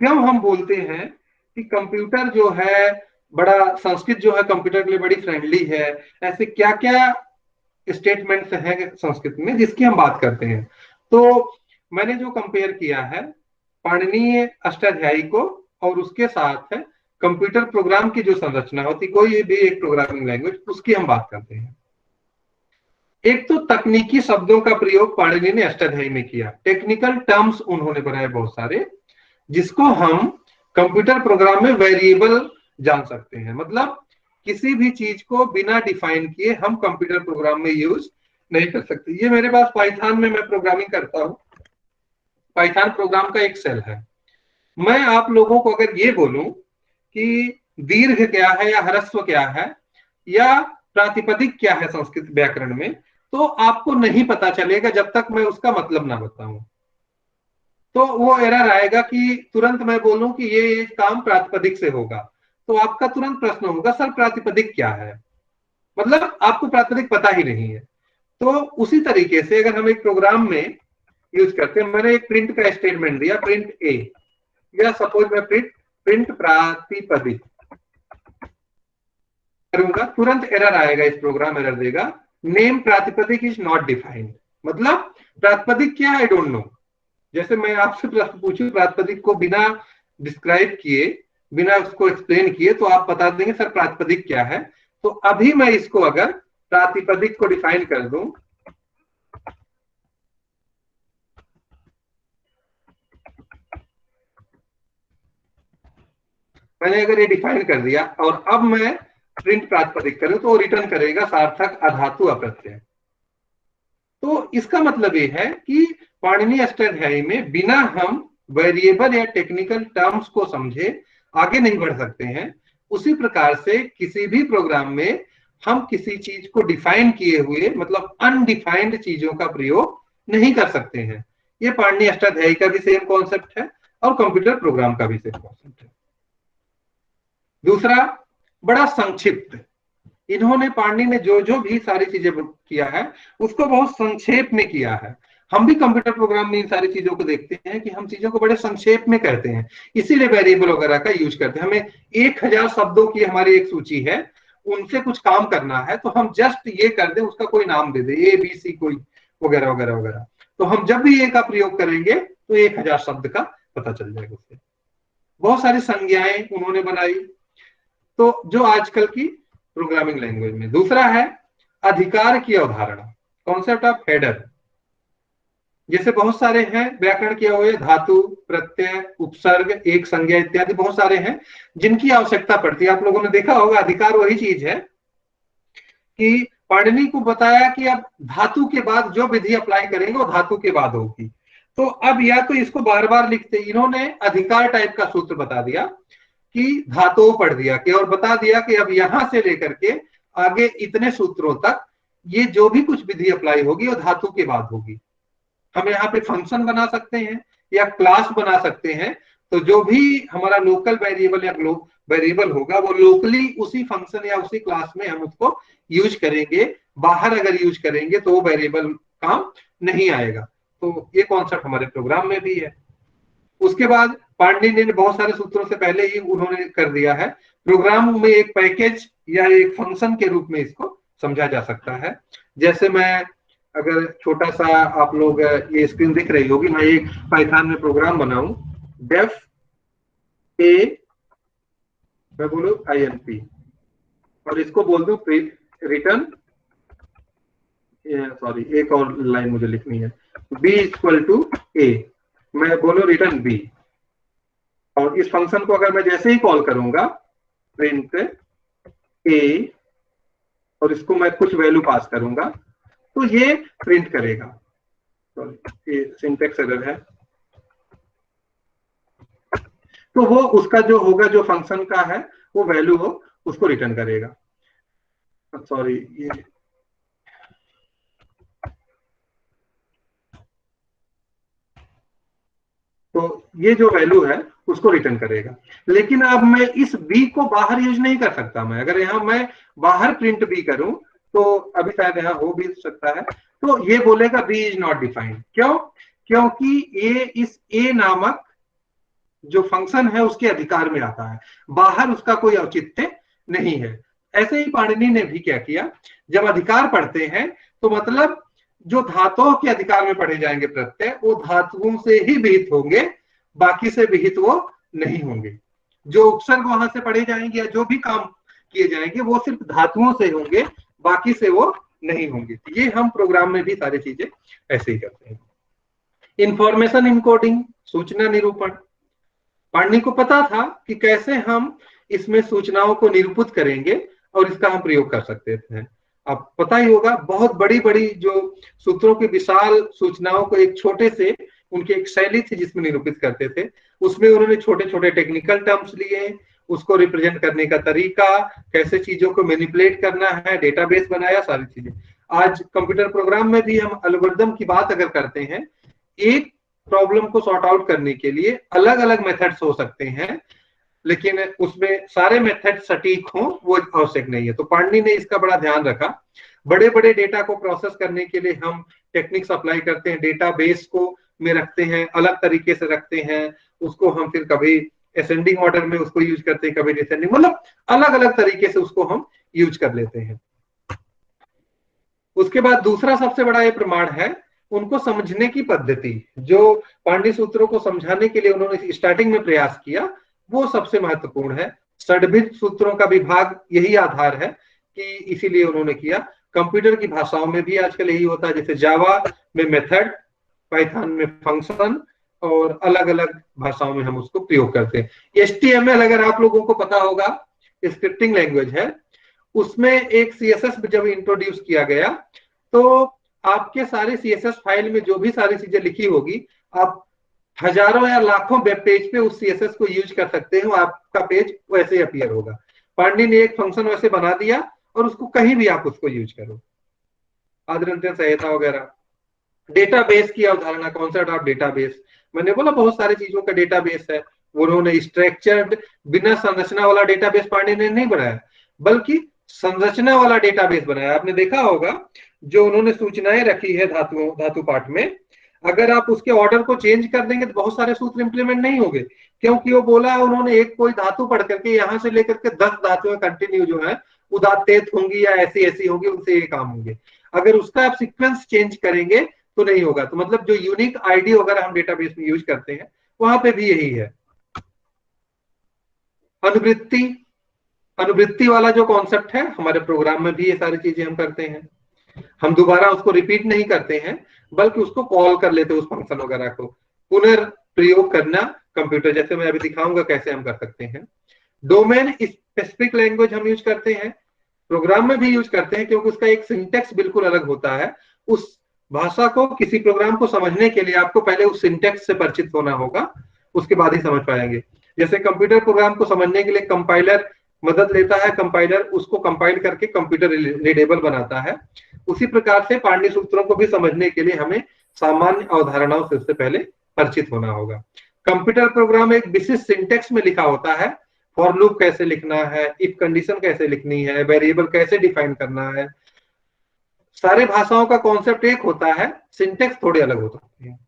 क्यों हम बोलते हैं कि कंप्यूटर जो है बड़ा, संस्कृत जो है कंप्यूटर के लिए बड़ी फ्रेंडली है, ऐसे क्या क्या स्टेटमेंट्स हैं संस्कृत में जिसकी हम बात करते हैं। तो मैंने जो कंपेयर किया है पाणिनीय अष्टाध्यायी को और उसके साथ है कंप्यूटर प्रोग्राम की जो संरचना होती, कोई भी एक प्रोग्रामिंग लैंग्वेज, उसकी हम बात करते हैं। एक तो तकनीकी शब्दों का प्रयोग पाणिनि ने अष्टाध्यायी में किया, टेक्निकल टर्म्स उन्होंने बनाए बहुत सारे, जिसको हम कंप्यूटर प्रोग्राम में वेरिएबल जान सकते हैं। मतलब किसी भी चीज को बिना डिफाइन किए हम कंप्यूटर प्रोग्राम में यूज नहीं कर सकते। ये मेरे पास पाइथन में मैं प्रोग्रामिंग करता हूं, पाइथन प्रोग्राम का एक सेल है। मैं आप लोगों को अगर ये बोलूं कि दीर्घ क्या है या ह्रस्व क्या है या प्रातिपदिक क्या है संस्कृत व्याकरण में, तो आपको नहीं पता चलेगा जब तक मैं उसका मतलब ना बताऊं। तो वो एरर आएगा कि तुरंत मैं बोलूं कि ये काम प्रातिपदिक से होगा, तो आपका तुरंत प्रश्न होगा सर प्रातिपदिक क्या है, मतलब आपको प्रातिपदिक पता ही नहीं है। तो उसी तरीके से अगर हम एक प्रोग्राम में यूज करते हैं, मैंने एक प्रिंट का स्टेटमेंट दिया, प्रिंट ए, या सपोज मैं प्रिंट प्रातिपदिक करूंगा, तुरंत एरर आएगा, इस प्रोग्राम एरर देगा, नेम प्रातिपदिक इज नॉट डिफाइंड। मतलब प्रातिपदिक क्या है आई डोंट नो। जैसे मैं आपसे प्रश्न पूछूं प्रातिपदिक को बिना डिस्क्राइब किए, बिना उसको एक्सप्लेन किए, तो आप बता देंगे सर प्रातिपदिक क्या है। तो अभी मैं इसको अगर प्रातिपदिक को डिफाइन कर दूं, मैंने अगर ये डिफाइन कर दिया और अब मैं प्रिंट प्रातिपदिक करूं तो रिटर्न करेगा सार्थक अधातु अप्रत्यय। तो इसका मतलब ये है कि पाणिनि अष्टाध्यायी में बिना हम वेरिएबल या टेक्निकल टर्म्स को समझे आगे नहीं बढ़ सकते हैं। उसी प्रकार से किसी भी प्रोग्राम में हम किसी चीज को डिफाइन किए हुए मतलब अनडिफाइंड चीजों का प्रयोग नहीं कर सकते हैं। ये पाणिनि अष्टाध्यायी का भी सेम कॉन्सेप्ट है और कंप्यूटर प्रोग्राम का भी सेम कॉन्सेप्ट है। दूसरा, बड़ा संक्षिप्त, इन्होंने पाणिनि ने जो जो भी सारी चीजें किया है उसको बहुत संक्षेप में किया है। हम भी कंप्यूटर प्रोग्राम में इन सारी चीजों को देखते हैं कि हम चीजों को बड़े संक्षेप में करते हैं, इसीलिए वेरिएबल वगैरह का यूज करते हैं। हमें 1000 शब्दों की हमारी एक सूची है, उनसे कुछ काम करना है तो हम जस्ट ये कर दें, उसका कोई नाम दे दे, ABC कोई वगैरह वगैरह वगैरह, तो हम जब भी ए का प्रयोग करेंगे तो 1000 शब्द का पता चल जाएगा उससे। बहुत सारी संज्ञाएं उन्होंने बनाई, तो जो आजकल की प्रोग्रामिंग लैंग्वेज में। दूसरा है अधिकार की अवधारणा, कॉन्सेप्ट ऑफ हेडर। जैसे बहुत सारे हैं व्याकरण किए हुए, धातु, प्रत्यय, उपसर्ग, एक संज्ञा इत्यादि बहुत सारे हैं जिनकी आवश्यकता पड़ती है। आप लोगों ने देखा होगा अधिकार वही चीज है कि पाणिनि को बताया कि अब धातु के बाद जो विधि अप्लाई करेंगे वो धातु के बाद होगी, तो अब या तो इसको बार बार लिखते, इन्होंने अधिकार टाइप का सूत्र बता दिया कि धातु पढ़ दिया कि, और बता दिया कि अब यहां से लेकर के आगे इतने सूत्रों तक ये जो भी कुछ विधि अप्लाई होगी वो धातु के बाद होगी। हम यहाँ पे फंक्शन बना सकते हैं या क्लास बना सकते हैं, तो जो भी हमारा लोकल वेरिएबल या ग्लोब वेरिएबल होगा वो लोकली उसी फंक्शन या उसी क्लास में हम उसको यूज करेंगे। बाहर अगर यूज करेंगे तो वो वेरिएबल काम नहीं आएगा। तो ये कॉन्सेप्ट हमारे प्रोग्राम में भी है। उसके बाद पाणिनि ने बहुत सारे सूत्रों से पहले ही उन्होंने कर दिया है, प्रोग्राम में एक पैकेज या एक फंक्शन के रूप में इसको समझा जा सकता है। जैसे मैं अगर छोटा सा, आप लोग ये स्क्रीन दिख रही होगी, मैं एक पाइथन में प्रोग्राम बनाऊं, डेफ ए, मैं बोलूं INP, और इसको बोल दूं रिटर्न, सॉरी एक और लाइन मुझे लिखनी है, b इक्वल टू a, मैं बोलूं रिटर्न b, और इस फंक्शन को अगर मैं जैसे ही कॉल करूंगा प्रिंट a, और इसको मैं कुछ वैल्यू पास करूंगा तो ये प्रिंट करेगा। सॉरी ये सिंटैक्स एरर है, तो वो उसका जो होगा, जो फंक्शन का है वो वैल्यू हो उसको रिटर्न करेगा। सॉरी ये तो ये जो वैल्यू है उसको रिटर्न करेगा। लेकिन अब मैं इस b को बाहर यूज नहीं कर सकता। मैं अगर यहाँ मैं बाहर प्रिंट b करूं तो अभी शायद यहाँ हो भी सकता है, तो ये बोलेगा b इज नॉट डिफाइंड। क्यों? क्योंकि ये इस a नामक जो फंक्शन है उसके अधिकार में आता है, बाहर उसका कोई औचित्य नहीं है। ऐसे ही पाणिनि ने भी क्या किया, जब अधिकार पढ़ते हैं तो मतलब जो धातुओं के अधिकार में पढ़े जाएंगे प्रत्यय, वो धातुओं से ही विहित होंगे, बाकी से विहित वो नहीं होंगे। जो उपसर्ग वहां से पढ़े जाएंगे या जो भी काम किए जाएंगे वो सिर्फ धातुओं से होंगे, बाकी से वो नहीं होंगे। ये हम प्रोग्राम में भी सारी चीजें ऐसे ही करते हैं। इंफॉर्मेशन इनकोडिंग, सूचना निरूपण, पाणिनि को पता था कि कैसे हम इसमें सूचनाओं को निरूपित करेंगे और इसका हम प्रयोग कर सकते थे। अब पता ही होगा, बहुत बड़ी बड़ी जो सूत्रों की विशाल सूचनाओं को एक छोटे से, उनकी एक शैली थी जिसमें निरूपित करते थे, उसमें उन्होंने छोटे छोटे टेक्निकल टर्म्स लिए, उसको रिप्रेजेंट करने का तरीका, कैसे चीजों को मैनिपुलेट करना है, डेटाबेस बनाया, सारी चीजें। आज कंप्यूटर प्रोग्राम में भी हम एल्गोरिथम की बात अगर करते हैं, एक प्रॉब्लम को सॉर्ट आउट करने के लिए अलग अलग मेथड्स हो सकते हैं, लेकिन उसमें सारे मेथड सटीक हों वो आवश्यक नहीं है। तो पाणिनि ने इसका बड़ा ध्यान रखा। बड़े बड़े डेटा को प्रोसेस करने के लिए हम टेक्निक्स अप्लाई करते हैं, डेटाबेस को में रखते हैं, अलग तरीके से रखते हैं उसको, हम फिर कभी असेंडिंग ऑर्डर में उसको यूज करते हैं, कभी डिसेंडिंग, मतलब अलग अलग तरीके से उसको हम यूज कर लेते हैं। उसके बाद दूसरा सबसे बड़ा ये प्रमाण है उनको समझने की पद्धति, जो पाणिनि सूत्रों को समझाने के लिए उन्होंने स्टार्टिंग में प्रयास किया, वो सबसे महत्वपूर्ण है। षड्भिद सूत्रों का विभाग यही आधार है कि इसीलिए उन्होंने किया। कंप्यूटर की भाषाओं में भी आजकल यही होता है, जैसे जावा में मेथड, पाइथन में फंक्शन, और अलग अलग भाषाओं में हम उसको प्रयोग करते हैं। HTML अगर आप लोगों को पता होगा, स्क्रिप्टिंग लैंग्वेज है, उसमें एक CSS जब इंट्रोड्यूस किया गया तो आपके सारे CSS फाइल में जो भी सारी चीजें लिखी होगी, आप हजारों या लाखों वेब पेज पे उस CSS को यूज कर सकते हो, आपका पेज वैसे अपीयर होगा। पाणिनि ने एक फंक्शन वैसे बना दिया और उसको कहीं भी आप उसको यूज करो, आदरंत्यन सहायता वगैरह। डेटाबेस की अवधारणा, कॉन्सेप्ट ऑफ डेटाबेस, मैंने बोला बहुत सारी चीजों का डेटाबेस है। उन्होंने स्ट्रक्चर्ड बिना संरचना वाला डेटाबेस पाणिनि ने नहीं बनाया, बल्कि संरचना वाला डेटाबेस बनाया। आपने देखा होगा जो उन्होंने सूचनाएं रखी है धातु पाठ में, अगर आप उसके ऑर्डर को चेंज कर देंगे तो बहुत सारे सूत्र इंप्लीमेंट नहीं होंगे, क्योंकि वो बोला उन्होंने एक कोई धातु पढ़ करके यहां से लेकर के 10 धातुएं कंटिन्यू जो है उदात्तेत होंगी या ऐसी ऐसी होंगी, उनसे ये काम होंगे। अगर उसका आप सीक्वेंस चेंज करेंगे तो नहीं होगा। तो मतलब जो यूनिक आईडी वगैरह हम डेटाबेस में यूज करते हैं वहां पे भी यही है। अनुवृत्ति, अनुवृत्ति वाला जो कॉन्सेप्ट है हमारे प्रोग्राम में भी ये सारी चीजें हम करते हैं। हम दोबारा उसको रिपीट नहीं करते हैं बल्कि उसको कॉल कर लेते हैं, उस फंक्शन वगैरह को पुनर्प्रयोग करना कंप्यूटर, जैसे मैं अभी दिखाऊंगा कैसे हम कर सकते हैं। डोमेन स्पेसिफिक लैंग्वेज हम यूज करते हैं, प्रोग्राम में भी यूज करते हैं, क्योंकि उसका एक सिंटेक्स बिल्कुल अलग होता है। उस भाषा को, किसी प्रोग्राम को समझने के लिए आपको पहले उस सिंटेक्स से परिचित होना होगा, उसके बाद ही समझ पाएंगे। जैसे कंप्यूटर प्रोग्राम को समझने के लिए कंपाइलर मदद लेता है, कंपाइलर उसको कंपाइल करके कंप्यूटर रीडेबल बनाता है। उसी प्रकार से पाणिनि सूत्रों को भी समझने के लिए हमें सामान्य अवधारणाओं से उससे पहले परिचित होना होगा। कंप्यूटर प्रोग्राम एक विशिष्ट सिंटेक्स में लिखा होता है, फॉर लूप कैसे लिखना है, इफ कंडीशन कैसे लिखनी है, वेरिएबल कैसे डिफाइन करना है। सारे भाषाओं का कॉन्सेप्ट एक होता है, सिंटेक्स थोड़े अलग हो सकते हैं।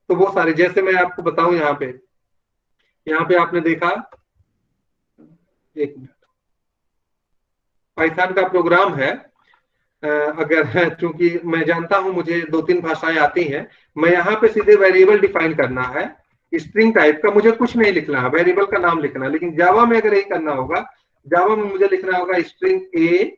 तो वो सारे, जैसे मैं आपको बताऊं यहाँ पे आपने देखा, एक मिनट, पाइथन का प्रोग्राम है। अगर, चूंकि मैं जानता हूं मुझे 2-3 भाषाएं आती हैं, मैं यहाँ पे सीधे वेरिएबल डिफाइन करना है स्ट्रिंग टाइप का, मुझे कुछ नहीं लिखना है, वेरिएबल का नाम लिखना है। लेकिन जावा में अगर यही करना होगा, जावा में मुझे लिखना होगा स्ट्रिंग ए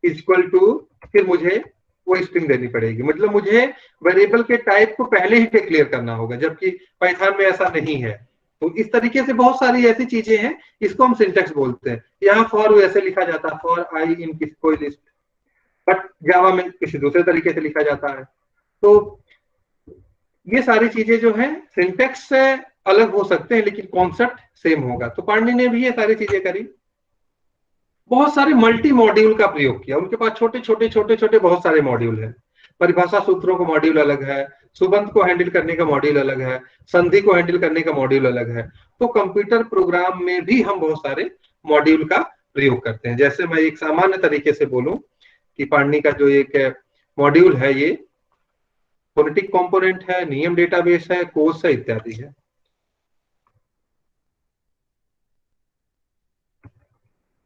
इक्वल टू, फिर मुझे वो स्ट्रिंग देनी पड़ेगी। मतलब मुझे वेरिएबल के टाइप को पहले ही डिक्लेयर करना होगा, जबकि पाइथन में ऐसा नहीं है। तो इस तरीके से बहुत सारी ऐसी चीजें हैं, इसको हम सिंटेक्स बोलते हैं। यहाँ फॉर वैसे लिखा जाता है, फॉर आई इन कोई लिस्ट, बट जावा में किसी दूसरे तरीके से लिखा जाता है। तो ये सारी चीजें जो है सिंटेक्स से अलग हो सकते हैं, लेकिन कॉन्सेप्ट सेम होगा। तो पाणिनि ने भी ये सारी चीजें करी। बहुत सारे मल्टी मॉड्यूल का प्रयोग किया, उनके पास छोटे छोटे बहुत सारे मॉड्यूल हैं। परिभाषा सूत्रों का मॉड्यूल अलग है, सुबंत को हैंडल करने का मॉड्यूल अलग है, संधि को हैंडल करने का मॉड्यूल अलग है। तो कंप्यूटर प्रोग्राम में भी हम बहुत सारे मॉड्यूल का प्रयोग करते हैं। जैसे मैं एक सामान्य तरीके से बोलूं कि पाणिनि का जो एक मॉड्यूल है, ये फोनेटिक कंपोनेंट है, नियम डेटाबेस है, कोर्स है, इत्यादि है।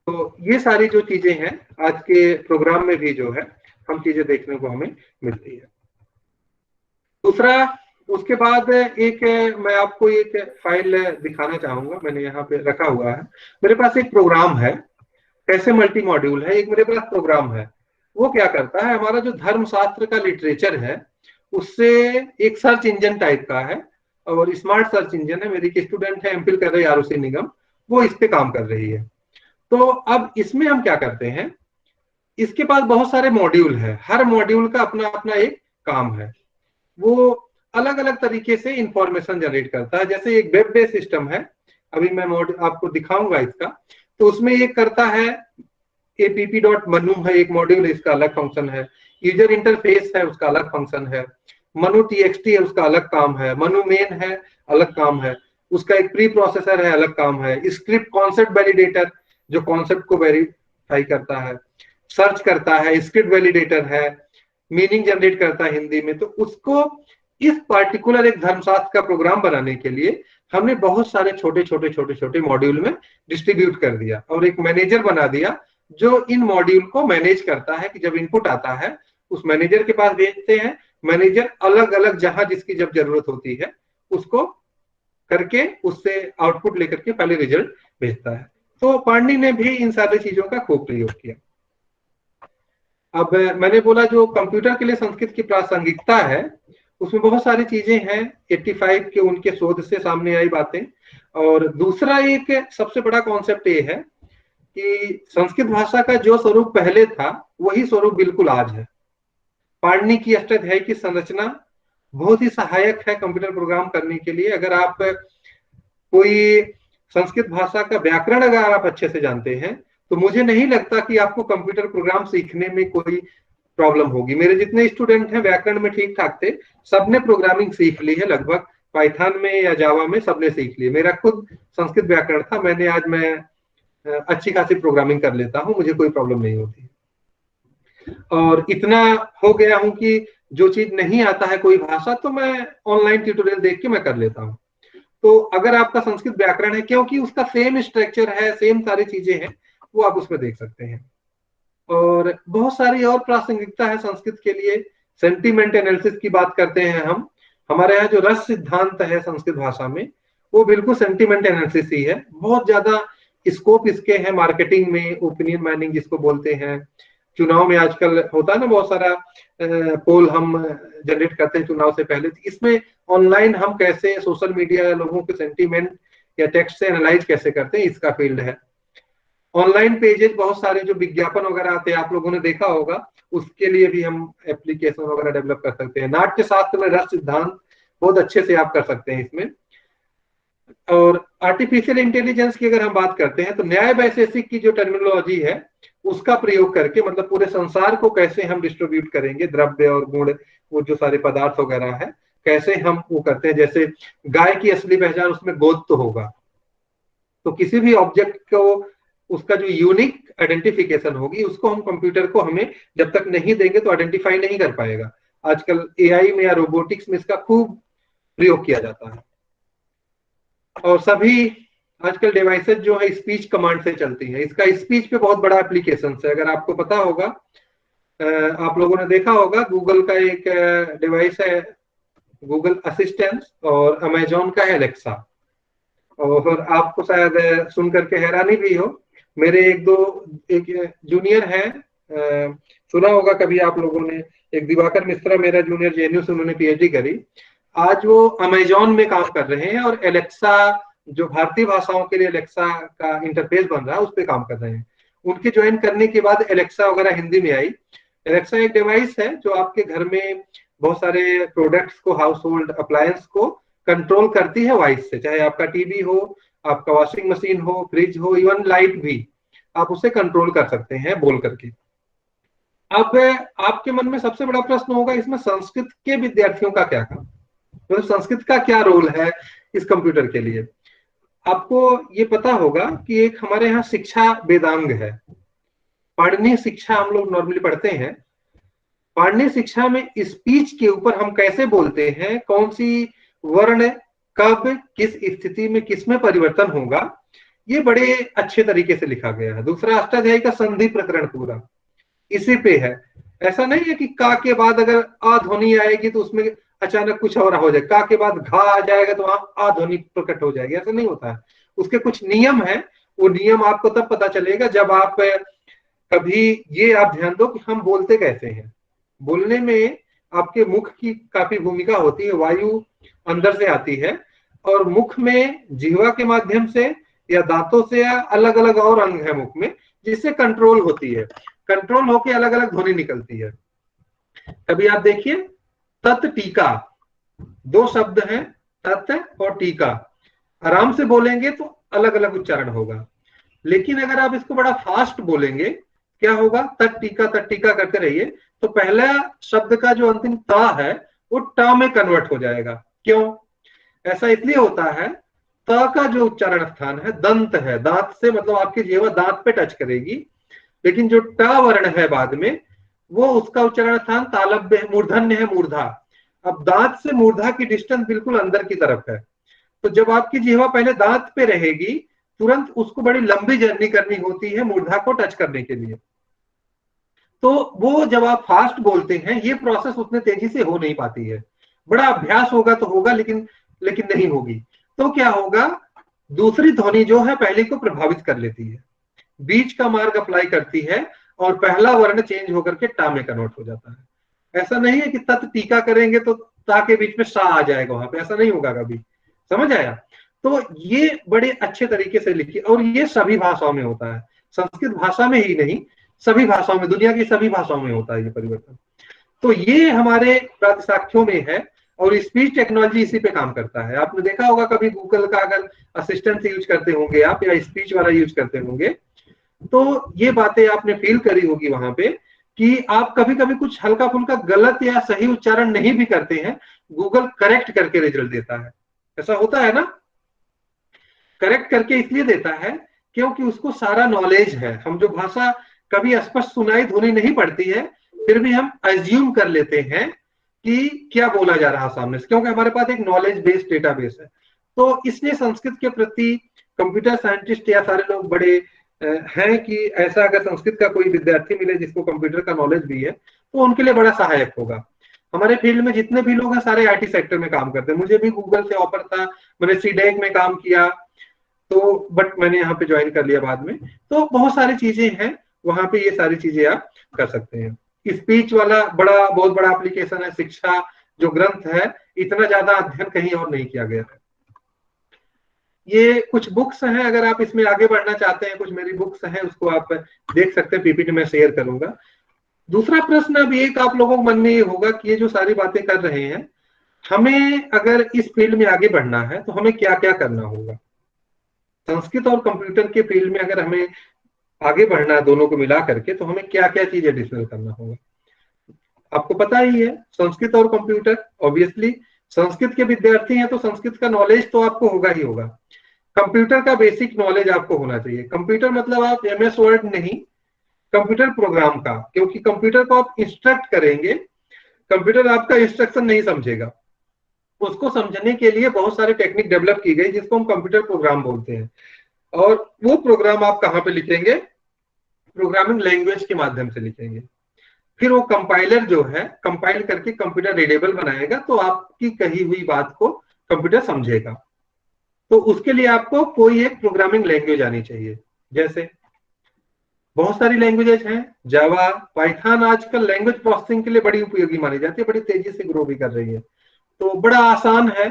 तो ये सारी जो चीजें हैं आज के प्रोग्राम में भी जो है हम चीजें देखने को हमें मिलती है। दूसरा, उसके बाद एक मैं आपको एक फाइल दिखाना चाहूंगा, मैंने यहाँ पे रखा हुआ है। मेरे पास एक प्रोग्राम है, कैसे मल्टी मॉड्यूल है, एक मेरे पास प्रोग्राम है। वो क्या करता है, हमारा जो धर्मशास्त्र का लिटरेचर है उससे एक सर्च इंजन टाइप का है, और स्मार्ट सर्च इंजन है। मेरी एक स्टूडेंट है, एमफिल कर रही है आरुषि निगम, वो इस पे काम कर रही है। तो अब इसमें हम क्या करते हैं, इसके पास बहुत सारे मॉड्यूल है, हर मॉड्यूल का अपना अपना एक काम है। वो अलग अलग तरीके से इंफॉर्मेशन जनरेट करता है। जैसे एक वेब बेस्ड सिस्टम है, अभी मैं आपको दिखाऊंगा इसका। तो उसमें एक करता है app.manu है एक मॉड्यूल, इसका अलग फंक्शन है। यूजर इंटरफेस है, उसका अलग फंक्शन है। manu txt है, उसका अलग काम है। manu main है, अलग काम है। उसका एक प्री प्रोसेसर है, अलग काम है। स्क्रिप्ट कॉन्सेप्ट वैलिडेटर जो कॉन्सेप्ट को वेरीफाई करता है, सर्च करता है। स्क्रिप्ट वैलिडेटर है, मीनिंग जनरेट करता है हिंदी में। तो उसको इस पार्टिकुलर एक धर्मशास्त्र का प्रोग्राम बनाने के लिए हमने बहुत सारे छोटे मॉड्यूल में डिस्ट्रीब्यूट कर दिया, और एक मैनेजर बना दिया जो इन मॉड्यूल को मैनेज करता है। कि जब इनपुट आता है उस मैनेजर के पास भेजते हैं, मैनेजर अलग अलग जहां जिसकी जब जरूरत होती है उसको करके उससे आउटपुट लेकर के पहले रिजल्ट भेजता है। तो पाणिनि ने भी इन सारी चीजों का खूब प्रयोग किया। अब मैंने बोला जो कंप्यूटर के लिए संस्कृत की प्रासंगिकता है उसमें बहुत सारी चीजें हैं, 85 के उनके शोध से सामने आई बातें। और दूसरा एक सबसे बड़ा कॉन्सेप्ट ये है कि संस्कृत भाषा का जो स्वरूप पहले था वही स्वरूप बिल्कुल आज है। पाणिनि की अष्टाध्यायी संरचना बहुत ही सहायक है कंप्यूटर प्रोग्राम करने के लिए। अगर आप कोई संस्कृत भाषा का व्याकरण अगर आप अच्छे से जानते हैं तो मुझे नहीं लगता कि आपको कंप्यूटर प्रोग्राम सीखने में कोई प्रॉब्लम होगी। मेरे जितने स्टूडेंट हैं व्याकरण में ठीक ठाक थे, सबने प्रोग्रामिंग सीख ली है लगभग, पाइथन में या जावा में सबने सीख ली। मेरा खुद संस्कृत व्याकरण था, मैं अच्छी खासी प्रोग्रामिंग कर लेता हूँ, मुझे कोई प्रॉब्लम नहीं होती। और इतना हो गया हूं कि जो चीज नहीं आता है कोई भाषा तो मैं ऑनलाइन ट्यूटोरियल देख के मैं कर लेता हूँ। तो अगर आपका संस्कृत व्याकरण है, क्योंकि उसका सेम स्ट्रक्चर है, सेम सारी चीजें हैं, वो आप उसमें देख सकते हैं। और बहुत सारी और प्रासंगिकता है संस्कृत के लिए। सेंटीमेंट एनालिसिस की बात करते हैं हम, हमारे यहाँ जो रस सिद्धांत है संस्कृत भाषा में, वो बिल्कुल सेंटीमेंट एनालिसिस ही है। बहुत ज्यादा स्कोप इसके हैं मार्केटिंग में, ओपिनियन माइनिंग जिसको बोलते हैं। चुनाव में आजकल होता है ना बहुत सारा पोल हम जनरेट करते हैं चुनाव से पहले, इसमें ऑनलाइन हम कैसे सोशल मीडिया लोगों के सेंटीमेंट या टेक्स्ट से एनालाइज कैसे करते हैं, इसका फील्ड है। ऑनलाइन पेजेस बहुत सारे जो विज्ञापन वगैरह आते हैं, आप लोगों ने देखा होगा, उसके लिए भी हम एप्लीकेशन वगैरह डेवलप कर सकते हैं। नाट्य शास्त्र में रस सिद्धांत बहुत अच्छे से आप कर सकते हैं इसमें। और आर्टिफिशियल इंटेलिजेंस की अगर हम बात करते हैं तो न्याय वैशेषिक की जो टर्मिनोलॉजी है उसका प्रयोग करके, मतलब पूरे संसार को कैसे हम डिस्ट्रीब्यूट करेंगे, द्रव्य और गुण, वो जो सारे पदार्थ वगैरह है कैसे हम वो करते हैं। जैसे गाय की असली पहचान उसमें गोद तो होगा, तो किसी भी ऑब्जेक्ट को उसका जो यूनिक आइडेंटिफिकेशन होगी उसको हम कंप्यूटर को हमें जब तक नहीं देंगे तो आइडेंटिफाई नहीं कर पाएगा। आजकल एआई में या रोबोटिक्स में इसका खूब प्रयोग किया जाता है। और सभी आजकल डिवाइसेज जो है स्पीच कमांड से चलती है, इसका स्पीच पे बहुत बड़ा एप्लीकेशन है। अगर आपको पता होगा, आप लोगों ने देखा होगा, गूगल का एक डिवाइस है गूगल असिस्टेंट और अमेजोन का है एलेक्सा। और आपको शायद सुन करके हैरानी भी हो, मेरे एक जूनियर है, सुना होगा कभी आप लोगों ने, एक दिवाकर मिश्रा मेरा जूनियर जेएनयू से, उन्होंने पीएचडी करी, आज वो अमेजोन में काम कर रहे हैं और एलेक्सा जो भारतीय भाषाओं के लिए एलेक्सा का इंटरफेस बन रहा है उस पर काम कर रहे हैं। उनके ज्वाइन करने के बाद एलेक्सा वगैरह हिंदी में आई। एलेक्सा एक डिवाइस है जो आपके घर में बहुत सारे प्रोडक्ट्स को, हाउस होल्ड अप्लायंस को कंट्रोल करती है वॉइस से। चाहे आपका टीवी हो, आपका वॉशिंग मशीन हो, फ्रिज हो, इवन लाइट भी आप उसे कंट्रोल कर सकते हैं बोल करके। अब आपके मन में सबसे बड़ा प्रश्न होगा इसमें संस्कृत के विद्यार्थियों का क्या काम, तो संस्कृत का क्या रोल है इस कंप्यूटर के लिए। आपको ये पता होगा कि एक हमारे यहाँ शिक्षा वेदांग है, पाणिनीय शिक्षा हम लोग नॉर्मली पढ़ते हैं। पाणिनीय शिक्षा में स्पीच के ऊपर हम कैसे बोलते हैं, कौन सी वर्ण कब किस स्थिति में किस में परिवर्तन होगा, ये बड़े अच्छे तरीके से लिखा गया है। दूसरा अष्टाध्यायी का संधि प्रकरण पूरा इसी पे है। ऐसा नहीं है कि का के बाद अगर आ ध्वनि आएगी तो उसमें अचानक कुछ और हो जाए, का के बाद घा आ जाएगा तो वहां आ ध्वनि प्रकट हो जाएगी, ऐसा नहीं होता है। उसके कुछ नियम है, वो नियम आपको तब पता चलेगा जब आप कभी ये आप ध्यान दो कि हम बोलते कैसे हैं। बोलने में आपके मुख की काफी भूमिका होती है, वायु अंदर से आती है और मुख में जिह्वा के माध्यम से या दांतों से या अलग अलग और अंग है मुख में जिससे कंट्रोल होती है, कंट्रोल होकर अलग अलग ध्वनि निकलती है। कभी आप देखिए तत् टीका, दो शब्द हैं तत् और टीका, आराम से बोलेंगे तो अलग अलग उच्चारण होगा, लेकिन अगर आप इसको बड़ा फास्ट बोलेंगे क्या होगा, तत् टीका करते रहिए तो पहला शब्द का जो अंतिम ता है वो ट में कन्वर्ट हो जाएगा। क्यों ऐसा इसलिए होता है, त का जो उच्चारण स्थान है दंत है, दांत से मतलब आपकी जीवा दांत पे टच करेगी, लेकिन जो ट वर्ण है बाद में वो उसका उच्चारण स्थान तालव्य है, मूर्धन्य है, मूर्धा। अब दांत से मूर्धा की डिस्टेंस बिल्कुल अंदर की तरफ है, तो जब आपकी जीवा पहले दांत पे रहेगी तुरंत उसको बड़ी लंबी जर्नी करनी होती है मूर्धा को टच करने के लिए। तो वो जब आप फास्ट बोलते हैं ये प्रोसेस उतने तेजी से हो नहीं पाती है, बड़ा अभ्यास होगा तो होगा, लेकिन नहीं होगी। तो क्या होगा, दूसरी ध्वनि जो है पहले को प्रभावित कर लेती है, बीच का मार्ग अप्लाई करती है और पहला वर्ण चेंज होकर के टा में कन्वर्ट हो जाता है। ऐसा नहीं है कि तत् टीका करेंगे तो ता के बीच में सा आ जाएगा वहां पे, ऐसा नहीं होगा कभी, समझ आया। तो ये बड़े अच्छे तरीके से लिखी, और ये सभी भाषाओं में होता है, संस्कृत भाषा में ही नहीं सभी भाषाओं में, दुनिया की सभी भाषाओं में होता है ये परिवर्तन। तो ये हमारे प्रातिशाख्यों में है और स्पीच टेक्नोलॉजी इसी पे काम करता है। आपने देखा होगा कभी गूगल का अगर असिस्टेंट यूज करते होंगे आप या स्पीच वाला यूज करते होंगे तो ये बातें आपने फील करी होगी वहां पे कि आप कभी कभी कुछ हल्का फुल्का गलत या सही उच्चारण नहीं भी करते हैं, गूगल करेक्ट करके रिजल्ट देता है। ऐसा होता है ना, करेक्ट करके इसलिए देता है क्योंकि उसको सारा नॉलेज है। हम जो भाषा कभी स्पष्ट सुनाई ध्वनि नहीं पड़ती है, फिर भी हम अज्यूम कर लेते हैं कि क्या बोला जा रहा सामने से, क्योंकि हमारे पास एक नॉलेज बेस्ड डेटाबेस है। तो इसलिए संस्कृत के प्रति कंप्यूटर साइंटिस्ट या सारे लोग बड़े हैं कि ऐसा अगर संस्कृत का कोई विद्यार्थी मिले जिसको कंप्यूटर का नॉलेज भी है तो उनके लिए बड़ा सहायक होगा। हमारे फील्ड में जितने भी लोग हैं सारे आईटी सेक्टर में काम करते हैं। मुझे भी गूगल से ऑफर था, मैंने सीडेक में काम किया, तो बट मैंने यहाँ पे ज्वाइन कर लिया बाद में। तो बहुत सारी चीजें हैं वहां पे, ये सारी चीजें आप कर सकते हैं। स्पीच वाला बहुत बड़ा एप्लीकेशन है। शिक्षा जो ग्रंथ है, इतना ज्यादा अध्ययन कहीं और नहीं किया गया है। ये कुछ बुक्स हैं, अगर आप इसमें आगे बढ़ना चाहते हैं, कुछ मेरी बुक्स हैं, उसको आप देख सकते हैं, पीपीटी में शेयर करूंगा। दूसरा प्रश्न अब एक आप लोगों के मन में ये होगा कि ये जो सारी बातें कर रहे हैं, हमें अगर इस फील्ड में आगे बढ़ना है तो हमें क्या क्या करना होगा। संस्कृत और कंप्यूटर के फील्ड में अगर हमें आगे बढ़ना है दोनों को मिला करके, तो हमें क्या क्या चीज एडिशनल करना होगा। आपको पता ही है, संस्कृत और कंप्यूटर, ऑब्वियसली संस्कृत के विद्यार्थी हैं तो संस्कृत का नॉलेज तो आपको होगा ही होगा। कंप्यूटर का बेसिक नॉलेज आपको होना चाहिए। कंप्यूटर मतलब आप एमएस वर्ड नहीं, कंप्यूटर प्रोग्राम का, क्योंकि कंप्यूटर को आप इंस्ट्रक्ट करेंगे, कंप्यूटर आपका इंस्ट्रक्शन नहीं समझेगा। उसको समझने के लिए बहुत सारे टेक्निक डेवलप की गई जिसको हम कंप्यूटर प्रोग्राम बोलते हैं। और वो प्रोग्राम आप कहाँ पे लिखेंगे, प्रोग्रामिंग लैंग्वेज के माध्यम से लिखेंगे। फिर वो कंपाइलर जो है कंपाइल करके कंप्यूटर रीडेबल बनाएगा, तो आपकी कही हुई बात को कंप्यूटर समझेगा। तो उसके लिए आपको कोई एक प्रोग्रामिंग लैंग्वेज आनी चाहिए। जैसे बहुत सारी लैंग्वेजेस हैं, जावा, पाइथन आजकल लैंग्वेज प्रोसेसिंग के लिए बड़ी उपयोगी मानी जाती है, बड़ी तेजी से ग्रो भी कर रही है। तो बड़ा आसान है।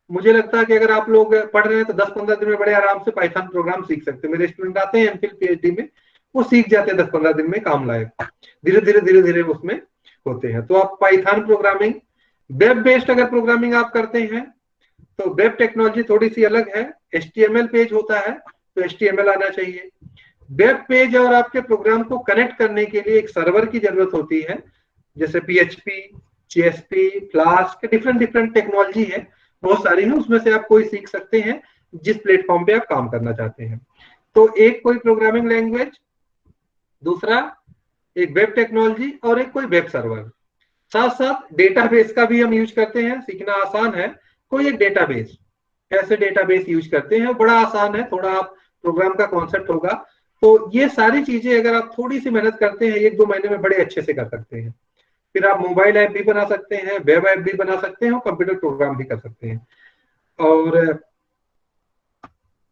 मुझे लगता है कि अगर आप लोग पढ़ रहे हैं तो 10-15 दिन में बड़े आराम से पाइथन प्रोग्राम सीख सकते हैं। मेरे स्टूडेंट आते हैं एमफिल पीएचडी में, वो सीख जाते हैं 10-15 दिन में, काम लायक, धीरे धीरे उसमें होते हैं। तो आप पाइथन प्रोग्रामिंग, वेब बेस्ड अगर प्रोग्रामिंग आप करते हैं तो वेब टेक्नोलॉजी थोड़ी सी अलग है। HTML पेज होता है तो HTML आना चाहिए। वेब पेज और आपके प्रोग्राम को कनेक्ट करने के लिए एक सर्वर की जरूरत होती है, जैसे PHP, JSP, flask, different technology है, बहुत सारी है, उसमें से आप कोई सीख सकते हैं जिस प्लेटफॉर्म पे आप काम करना चाहते हैं। तो एक कोई प्रोग्रामिंग लैंग्वेज, दूसरा एक वेब टेक्नोलॉजी और एक कोई वेब सर्वर। साथ साथ डेटाबेस का भी हम यूज करते हैं, सीखना आसान है। कोई एक डेटाबेस, कैसे डेटाबेस यूज करते हैं, बड़ा आसान है, थोड़ा आप प्रोग्राम का कॉन्सेप्ट होगा। तो ये सारी चीजें अगर आप थोड़ी सी मेहनत करते हैं 1-2 महीने में बड़े अच्छे से कर सकते हैं। फिर आप मोबाइल ऐप भी बना सकते हैं, वेब ऐप भी बना सकते हैं और कंप्यूटर प्रोग्राम भी कर सकते हैं। और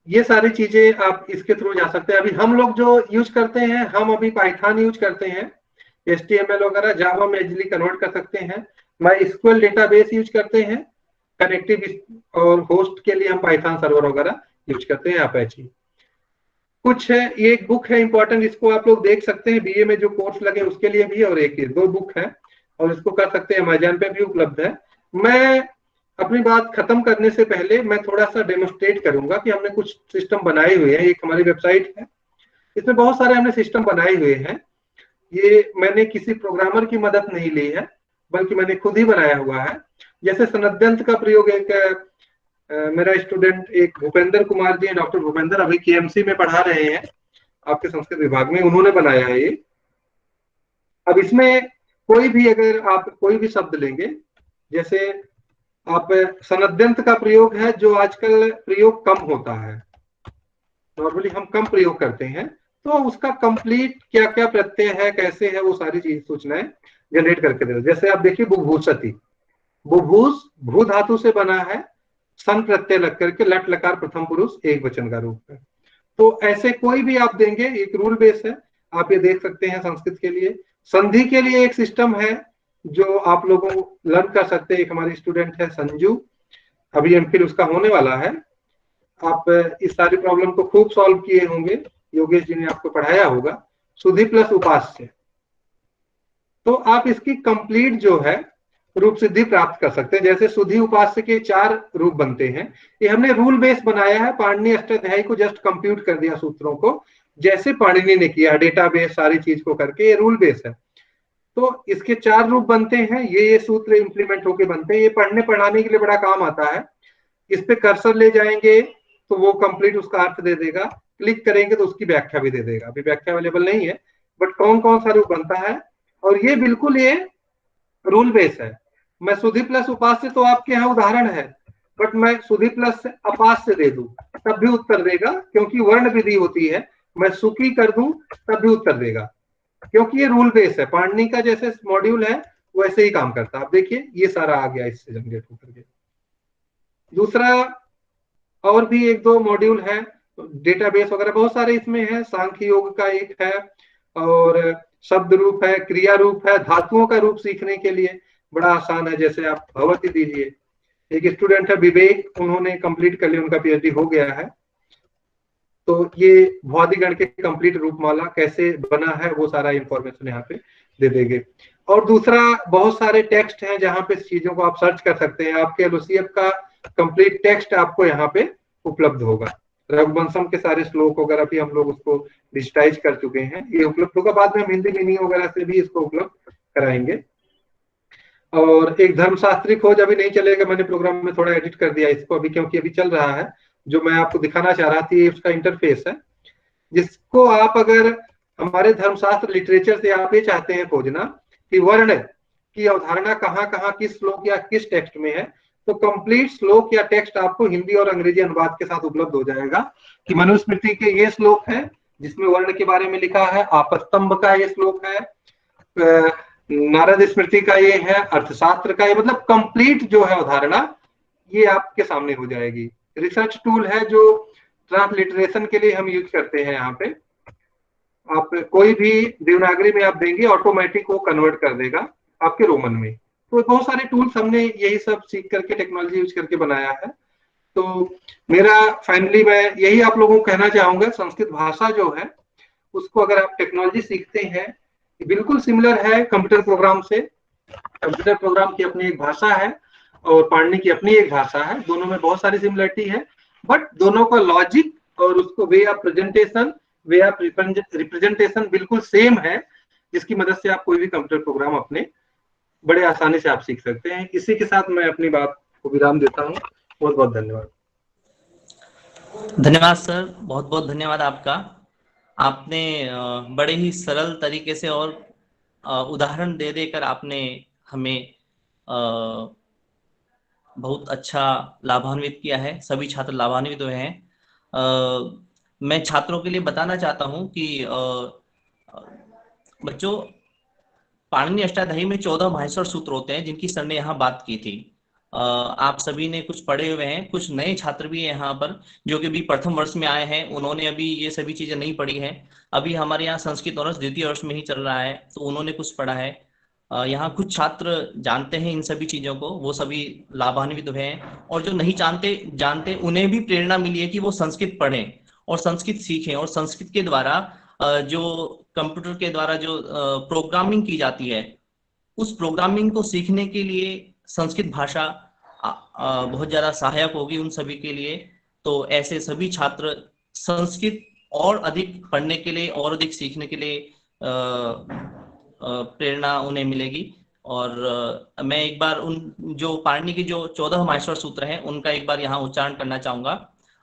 ये सारी चीजें आप इसके थ्रू जा सकते हैं। अभी हम लोग जो यूज करते हैं, हम अभी पाइथन यूज करते हैं, HTML वगैरह जावा में इजीली कन्वर्ट कर सकते हैं। MySQL डेटाबेस यूज करते हैं कनेक्टिव, और होस्ट के लिए हम पाइथन सर्वर वगैरह यूज करते हैं, अपैची। कुछ है, ये एक बुक है इंपॉर्टेंट, इसको आप लोग देख सकते हैं, BA में जो कोर्स लगे उसके लिए भी, और एक 2 बुक है और इसको कर सकते हैं, अमेजन पे भी उपलब्ध है। मैं अपनी बात खत्म करने से पहले मैं थोड़ा सा डेमोस्ट्रेट करूंगा कि हमने कुछ सिस्टम बनाए हुए हैं। एक हमारी वेबसाइट है, इसमें बहुत सारे हमने सिस्टम बनाए हुए हैं। ये मैंने किसी प्रोग्रामर की मदद नहीं ली है, बल्कि मैंने खुद ही बनाया हुआ है। जैसे सनद्यंत का प्रयोग एक मेरा स्टूडेंट एक भूपेंद्र कुमार जी, डॉक्टर भूपेंद्र, अभी KMC में पढ़ा रहे हैं आपके संस्कृत विभाग में, उन्होंने बनाया है ये। अब इसमें कोई भी अगर आप कोई भी शब्द लेंगे, जैसे आप सनद्यंत का प्रयोग है जो आजकल प्रयोग कम होता है, नॉर्मली हम कम प्रयोग करते हैं, तो उसका कंप्लीट क्या क्या प्रत्यय है, कैसे है, वो सारी चीज सूचनाएं जनरेट करके दे। जैसे आप देखिए बुभूषति, बुभूस भू धातु से बना है, सन प्रत्यय लग करके, लट लकार प्रथम पुरुष एक वचन का रूप है। तो ऐसे कोई भी आप देंगे, एक रूल बेस है, आप ये देख सकते हैं। संस्कृत के लिए संधि के लिए एक सिस्टम है जो आप लोगों लर्न कर सकते हैं। एक हमारी स्टूडेंट है संजू, अभी एमफिल उसका होने वाला है। आप इस सारी प्रॉब्लम को खूब सॉल्व किए होंगे, योगेश जी ने आपको पढ़ाया होगा। सुधि प्लस उपास्य, तो आप इसकी कंप्लीट जो है रूप सिद्धि प्राप्त कर सकते हैं। जैसे सुधि उपास्य के 4 रूप बनते हैं, ये हमने रूल बेस बनाया है। पाणिनि अष्टाध्यायी को जस्ट कंप्यूट कर दिया सूत्रों को, जैसे पाणिनि ने किया, डेटाबेस सारी चीज को करके, ये रूल बेस है। तो इसके 4 रूप बनते हैं, ये सूत्र इंप्लीमेंट होके बनते हैं। ये पढ़ने पढ़ाने के लिए बड़ा काम आता है। इस पे कर्सर ले जाएंगे तो वो कंप्लीट उसका अर्थ दे देगा। क्लिक करेंगे तो उसकी व्याख्या भी दे देगा। अभी व्याख्या अवेलेबल नहीं है, बट कौन कौन सा रूप बनता है, और ये बिल्कुल ये रूल बेस है। मैं सुधि प्लस उपास्य तो आपके यहाँ उदाहरण है, बट मैं सुधि प्लस अपास्य दे दूं तब भी उत्तर देगा, क्योंकि वर्ण विधि होती है। मैं सुखी कर दूं तब भी उत्तर देगा, क्योंकि ये रूल बेस है। पाणिनि का जैसे मॉड्यूल है वैसे ही काम करता है। आप देखिए ये सारा आ गया इससे जनरेट होकर के। दूसरा और भी एक दो मॉड्यूल है, डेटाबेस वगैरह बहुत सारे इसमें है। सांख्य योग का एक है, और शब्द रूप है, क्रिया रूप है, धातुओं का रूप सीखने के लिए बड़ा आसान है। जैसे आप भवति दीजिए, एक स्टूडेंट है विवेक, उन्होंने कंप्लीट कर लिया, उनका पीएचडी हो गया है। तो ये भौतिकगण के कंप्लीट रूपमाला कैसे बना है वो सारा इंफॉर्मेशन यहाँ पे दे देंगे। और दूसरा बहुत सारे टेक्स्ट हैं जहाँ पे चीजों को आप सर्च कर सकते हैं। आपके एलओसीएफ का कंप्लीट टेक्स्ट आपको यहाँ पे उपलब्ध होगा। रघुवंशम के सारे श्लोक वगैरह भी हम लोग उसको डिजिटाइज कर चुके हैं, ये उपलब्ध होगा। बाद में हम हिंदी मीनिंग वगैरह से भी इसको उपलब्ध कराएंगे। और एक धर्मशास्त्री खोज अभी नहीं चलेगा, मैंने प्रोग्राम में थोड़ा एडिट कर दिया इसको अभी, क्योंकि अभी चल रहा है। जो मैं आपको दिखाना चाह रहा थी उसका इंटरफेस है, जिसको आप अगर हमारे धर्मशास्त्र लिटरेचर से आप ये चाहते हैं खोजना कि वर्ण की अवधारणा कहाँ कहाँ किस श्लोक या किस टेक्स्ट में है, तो कंप्लीट श्लोक या टेक्स्ट आपको हिंदी और अंग्रेजी अनुवाद के साथ उपलब्ध हो जाएगा। कि मनुस्मृति के ये श्लोक है जिसमें वर्ण के बारे में लिखा है, आपस्तंभ का ये श्लोक है, नारद स्मृति का ये है, अर्थशास्त्र का ये, मतलब कंप्लीट जो है अवधारणा ये आपके सामने हो जाएगी। रिसर्च टूल है जो ट्रांसलिटरेशन के लिए हम यूज करते हैं। यहाँ पे आप कोई भी देवनागरी में आप देंगे ऑटोमेटिक वो कन्वर्ट कर देगा आपके रोमन में। तो बहुत सारे टूल्स हमने यही सब सीख करके टेक्नोलॉजी यूज करके बनाया है। तो मेरा फाइनली मैं यही आप लोगों को कहना चाहूंगा, संस्कृत भाषा जो है उसको अगर आप टेक्नोलॉजी सीखते हैं, बिल्कुल सिमिलर है कंप्यूटर प्रोग्राम से। कंप्यूटर प्रोग्राम की अपनी एक भाषा है और पाणिनि की अपनी एक भाषा है, दोनों में बहुत सारी सिमिलरिटी है, बट दोनों का लॉजिक और उसको way of presentation, way of representation बिल्कुल सेम है, जिसकी मदद से आप कोई भी कंप्यूटर प्रोग्राम अपने बड़े आसानी से आप सीख सकते हैं। इसी के साथ मैं अपनी बात को विराम देता हूँ। बहुत बहुत धन्यवाद। धन्यवाद सर, बहुत बहुत धन्यवाद आपका। आपने बड़े ही सरल तरीके से और उदाहरण दे देकर आपने हमें बहुत अच्छा लाभान्वित किया है। सभी छात्र लाभान्वित हुए हैं। मैं छात्रों के लिए बताना चाहता हूं कि बच्चों, पाणिनि अष्टाध्यायी में 14 माहेश्वर सूत्र होते हैं जिनकी सर ने यहाँ बात की थी। आप सभी ने कुछ पढ़े हुए हैं, कुछ नए छात्र भी हैं यहाँ पर जो कि अभी प्रथम वर्ष में आए हैं, उन्होंने अभी ये सभी चीजें नहीं पढ़ी हैं। अभी हमारे यहाँ संस्कृत ऑनर्स द्वितीय वर्ष में ही चल रहा है, तो उन्होंने कुछ पढ़ा है। यहाँ कुछ छात्र जानते हैं इन सभी चीजों को, वो सभी लाभान्वित हुए हैं, और जो नहीं जानते उन्हें भी प्रेरणा मिली है कि वो संस्कृत पढ़ें और संस्कृत सीखें, और संस्कृत के द्वारा जो कंप्यूटर के द्वारा जो प्रोग्रामिंग की जाती है, उस प्रोग्रामिंग को सीखने के लिए संस्कृत भाषा बहुत ज्यादा सहायक होगी उन सभी के लिए। तो ऐसे सभी छात्र संस्कृत और अधिक पढ़ने के लिए और अधिक सीखने के लिए प्रेरणा उन्हें मिलेगी। और मैं एक बार उन जो पाणिनि की जो 14 माहेश्वर सूत्र हैं उनका एक बार यहाँ उच्चारण करना चाहूंगा।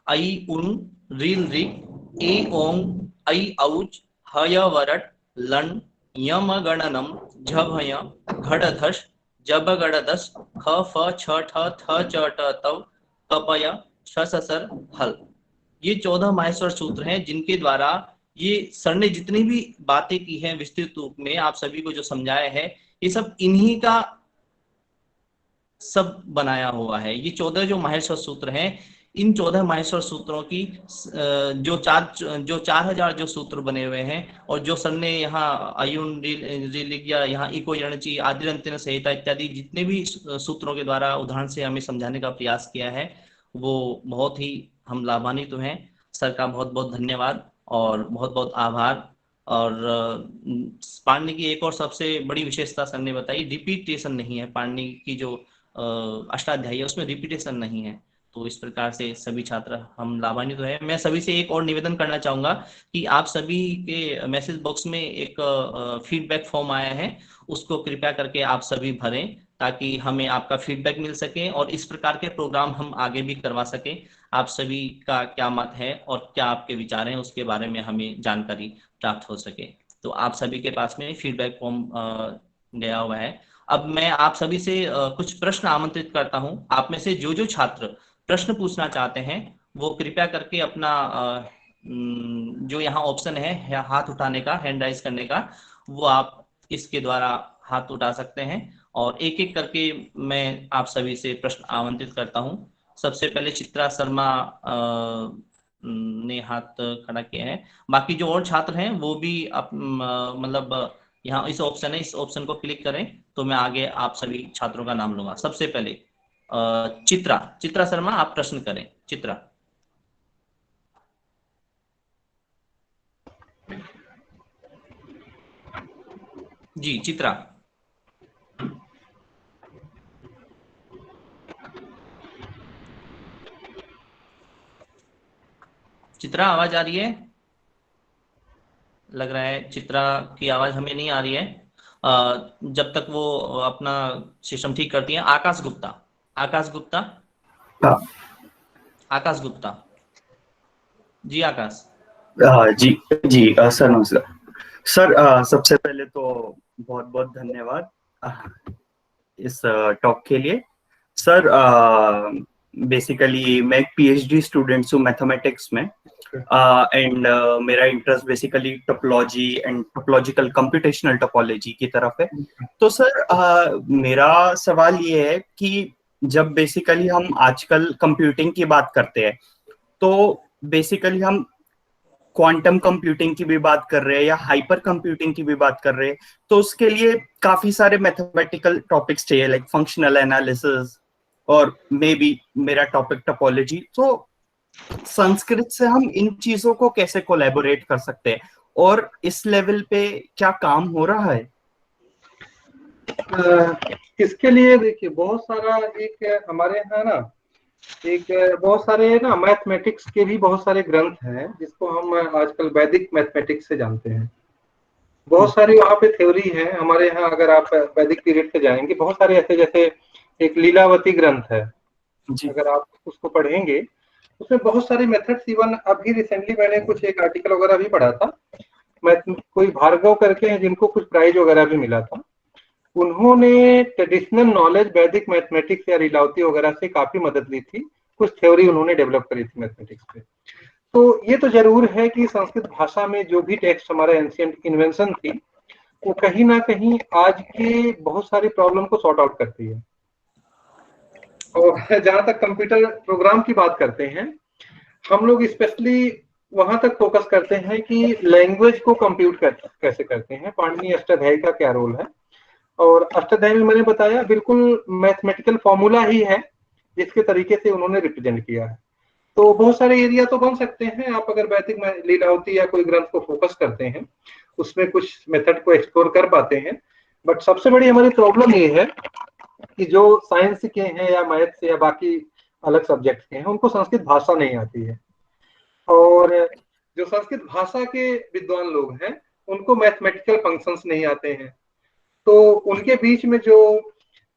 आई उन रील रिक ए ओंग ऐ औच हय वरट लन यम गणनम झभय घड़धश जब गड़दस ख फ छ ठ थ च ट तव कपय छ ससर हल। ये 14 माहेश्वर सूत्र हैं जिनके द्वारा ये सर ने जितनी भी बातें की हैं विस्तृत रूप में आप सभी को जो समझाया है, ये सब इन्हीं का सब बनाया हुआ है। ये 14 जो माहेश्वर सूत्र हैं, इन 14 माहेश्वर सूत्रों की जो 4000 जो सूत्र बने हुए हैं, और जो सर ने यहाँ आयुन या यहाँ इको यणची आदिरंतिन संहिता इत्यादि जितने भी सूत्रों के द्वारा उदाहरण से हमें समझाने का प्रयास किया है, वो बहुत ही हम लाभान्वित तो हैं। सर का बहुत बहुत धन्यवाद और बहुत बहुत आभार। और पाणिनि की एक और सबसे बड़ी विशेषता सर ने बताई, रिपीटेशन नहीं है। पाणिनि की जो अष्टाध्यायी है उसमें रिपीटेशन नहीं है। तो इस प्रकार से सभी छात्र हम लाभान्वित है। मैं सभी से एक और निवेदन करना चाहूंगा कि आप सभी के मैसेज बॉक्स में एक फीडबैक फॉर्म आया है, उसको कृपया करके आप सभी भरें, ताकि हमें आपका फीडबैक मिल सके और इस प्रकार के प्रोग्राम हम आगे भी करवा सके। आप सभी का क्या मत है और क्या आपके विचार हैं उसके बारे में हमें जानकारी प्राप्त हो सके। तो आप सभी के पास में फीडबैक फॉर्म गया हुआ है। अब मैं आप सभी से कुछ प्रश्न आमंत्रित करता हूं। आप में से जो जो छात्र प्रश्न पूछना चाहते हैं वो कृपया करके अपना जो यहाँ ऑप्शन है हाथ उठाने का, हैंड राइज करने का, वो आप इसके द्वारा हाथ उठा सकते हैं और एक एक करके मैं आप सभी से प्रश्न आमंत्रित करता हूं। सबसे पहले चित्रा शर्मा ने हाथ खड़ा किया है। बाकी जो और छात्र हैं वो भी मतलब यहाँ इस ऑप्शन है, इस ऑप्शन को क्लिक करें तो मैं आगे आप सभी छात्रों का नाम लूंगा। सबसे पहले चित्रा शर्मा, आप प्रश्न करें। चित्रा। जी चित्रा। चित्रा आवाज आ रही है? लग रहा है चित्रा की आवाज हमें नहीं आ रही है। जब तक वो अपना सिस्टम ठीक करती है। आकाश गुप्ता। आकाश गुप्ता। हाँ। आकाश गुप्ता जी। आकाश। जी जी सर नमस्कार सर। सबसे पहले तो बहुत बहुत धन्यवाद इस टॉक के लिए सर। बेसिकली मैं एक पीएचडी स्टूडेंट हूँ मैथमेटिक्स में एंड मेरा interest basically topology and topological computational topology की तरफ है। तो सर मेरा सवाल ये है कि जब बेसिकली हम आजकल कंप्यूटिंग की बात करते हैं तो बेसिकली हम क्वांटम कंप्यूटिंग की भी बात कर रहे हैं या हाइपर कंप्यूटिंग की भी बात कर रहे हैं, तो उसके लिए काफी सारे मैथमेटिकल टॉपिक्स चाहिए लाइक फंक्शनल एनालिसिस और मे बी मेरा टॉपिक टोपोलॉजी। तो संस्कृत से हम इन चीजों को कैसे कोलैबोरेट कर सकते हैं और इस लेवल पे क्या काम हो रहा है? इसके लिए देखिए बहुत सारा एक हमारे यहाँ ना एक बहुत सारे ना मैथमेटिक्स के भी बहुत सारे ग्रंथ हैं जिसको हम आजकल वैदिक मैथमेटिक्स से जानते हैं। बहुत सारी वहाँ पे थ्योरी है हमारे यहाँ। अगर आप वैदिक पीरियड से जाएंगे बहुत सारे ऐसे, जैसे एक लीलावती ग्रंथ है जी। अगर आप उसको पढ़ेंगे उसमें बहुत सारे मेथड्स, इवन अभी रिसेंटली मैंने कुछ एक आर्टिकल वगैरह भी पढ़ा था। मैं कोई भार्गव करके हैं जिनको कुछ प्राइज वगैरह भी मिला था। उन्होंने ट्रेडिशनल नॉलेज वैदिक मैथमेटिक्स या लीलावती वगैरह से काफी मदद ली थी। कुछ थ्योरी उन्होंने डेवलप करी थी मैथमेटिक्स पे। तो ये तो जरूर है कि संस्कृत भाषा में जो भी टेक्स्ट हमारा एंशिएंट इन्वेंशन थी वो कहीं ना कहीं आज के बहुत सारी प्रॉब्लम को सॉर्ट आउट करती है। और जहां तक कंप्यूटर प्रोग्राम की बात करते हैं, हम लोग स्पेशली वहां तक फोकस करते हैं कि लैंग्वेज को कंप्यूट कैसे करते हैं, पाणिनी अष्टाध्यायी का क्या रोल है। और अष्टाध्यायी में मैंने बताया बिल्कुल मैथमेटिकल फॉर्मूला ही है जिसके तरीके से उन्होंने रिप्रेजेंट किया है। तो बहुत सारे एरिया तो बन सकते हैं। आप अगर वैदिक लीलावती या कोई ग्रंथ को फोकस करते हैं उसमें कुछ मेथड को एक्सप्लोर कर पाते हैं। बट सबसे बड़ी हमारी प्रॉब्लम ये है कि जो साइंस के हैं या मैथ्स या बाकी अलग सब्जेक्ट के हैं उनको संस्कृत भाषा नहीं आती है। और जो संस्कृत भाषा के विद्वान लोग हैं उनको मैथमेटिकल फंक्शंस नहीं आते हैं। तो उनके बीच में जो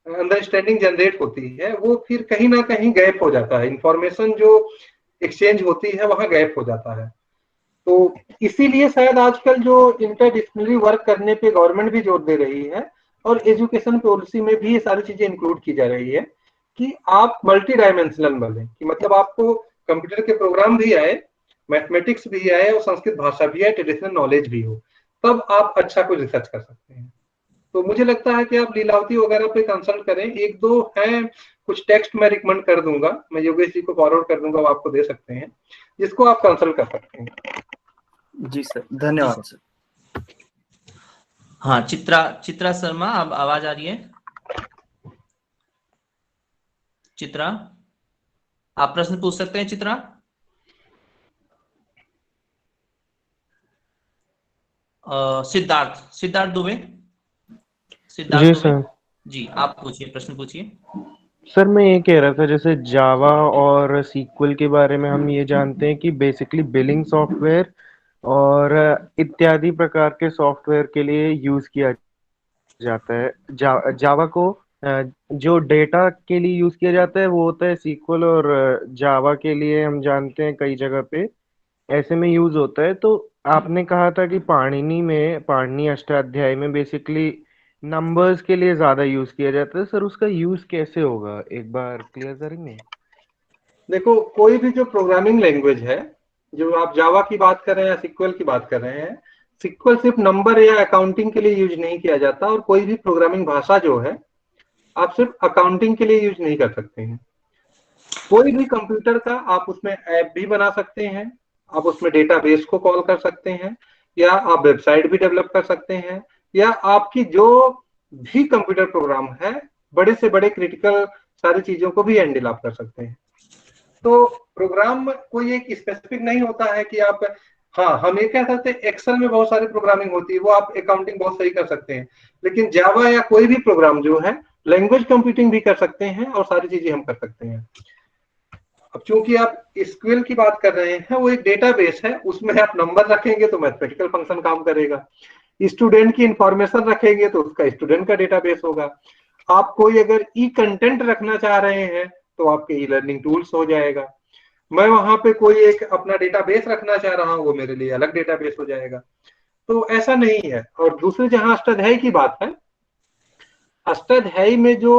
अंडरस्टैंडिंग जनरेट होती है वो फिर कहीं ना कहीं गैप हो जाता है। इंफॉर्मेशन जो एक्सचेंज होती है वहां गैप हो जाता है। तो इसीलिए शायद आजकल जो इंटरडिसिप्लिनरी वर्क करने पे गवर्नमेंट भी जोर दे रही है और एजुकेशन पॉलिसी में भी ये सारी चीजें इंक्लूड की जा रही है कि आप मल्टी डायमेंशनल बने, कि मतलब आपको कंप्यूटर के प्रोग्राम भी आए, मैथमेटिक्स भी आए और संस्कृत भाषा भी आए, ट्रेडिशनल नॉलेज भी हो, तब आप अच्छा कुछ रिसर्च कर सकते हैं। तो मुझे लगता है कि आप लीलावती वगैरह पे कंसल्ट करें। एक दो हैं कुछ टेक्स्ट मैं रिकमेंड कर दूंगा, मैं योगेश जी को फॉरवर्ड कर दूंगा, वो आपको दे सकते हैं जिसको आप कंसल्ट कर सकते हैं। जी सर, धन्यवाद सर। हाँ चित्रा शर्मा, अब आवाज आ रही है? चित्रा आप प्रश्न पूछ सकते हैं। चित्रा। सिद्धार्थ दुबे। सिद्धार्थ जी दुबे सर। जी, आप पूछिए, प्रश्न पूछिए। सर मैं ये कह रहा था जैसे जावा और सीक्वल के बारे में हम ये जानते हैं कि बेसिकली बिलिंग सॉफ्टवेयर और इत्यादि प्रकार के सॉफ्टवेयर के लिए यूज किया जाता है। जावा को जो डेटा के लिए यूज किया जाता है वो होता है सीक्वल, और जावा के लिए हम जानते हैं कई जगह पे ऐसे में यूज होता है। तो आपने कहा था कि पाणिनि अष्टाध्यायी में बेसिकली नंबर्स के लिए ज्यादा यूज किया जाता है। सर उसका यूज कैसे होगा, एक बार क्लियर करेंगे? देखो, कोई भी जो प्रोग्रामिंग लैंग्वेज है, जो आप जावा की बात कर रहे हैं या सिक्वल की बात कर रहे हैं, सिक्वल सिर्फ नंबर या अकाउंटिंग के लिए यूज नहीं किया जाता, और कोई भी प्रोग्रामिंग भाषा जो है आप सिर्फ अकाउंटिंग के लिए यूज नहीं कर सकते हैं। कोई भी कंप्यूटर का आप उसमें ऐप भी बना सकते हैं, आप उसमें डेटाबेस को कॉल कर सकते हैं, या आप वेबसाइट भी डेवलप कर सकते हैं, या आपकी जो भी कंप्यूटर प्रोग्राम है, बड़े से बड़े क्रिटिकल सारी चीजों को भी हैंडल आप कर सकते हैं। तो प्रोग्राम कोई एक स्पेसिफिक नहीं होता है कि आप, हाँ हम ये कह सकते हैं एक्सेल में बहुत सारी प्रोग्रामिंग होती है, वो आप अकाउंटिंग बहुत सही कर सकते हैं, लेकिन जावा या कोई भी प्रोग्राम जो है लैंग्वेज कंप्यूटिंग भी कर सकते हैं और सारी चीजें हम कर सकते हैं। अब चूंकि आप SQL की बात कर रहे हैं, वो एक डेटाबेस है, उसमें आप नंबर रखेंगे तो मैथमेटिकल फंक्शन काम करेगा, स्टूडेंट की इंफॉर्मेशन रखेंगे तो उसका स्टूडेंट का डेटाबेस होगा, आप कोई अगर कंटेंट रखना चाह रहे हैं तो आपके लर्निंग टूल्स हो जाएगा, मैं वहां पे कोई एक अपना डेटाबेस रखना चाह रहा हूं, वो मेरे लिए अलग डेटाबेस हो जाएगा। तो ऐसा नहीं है। और दूसरी जहां अष्टाध्यायी की बात है, अष्टाध्यायी में जो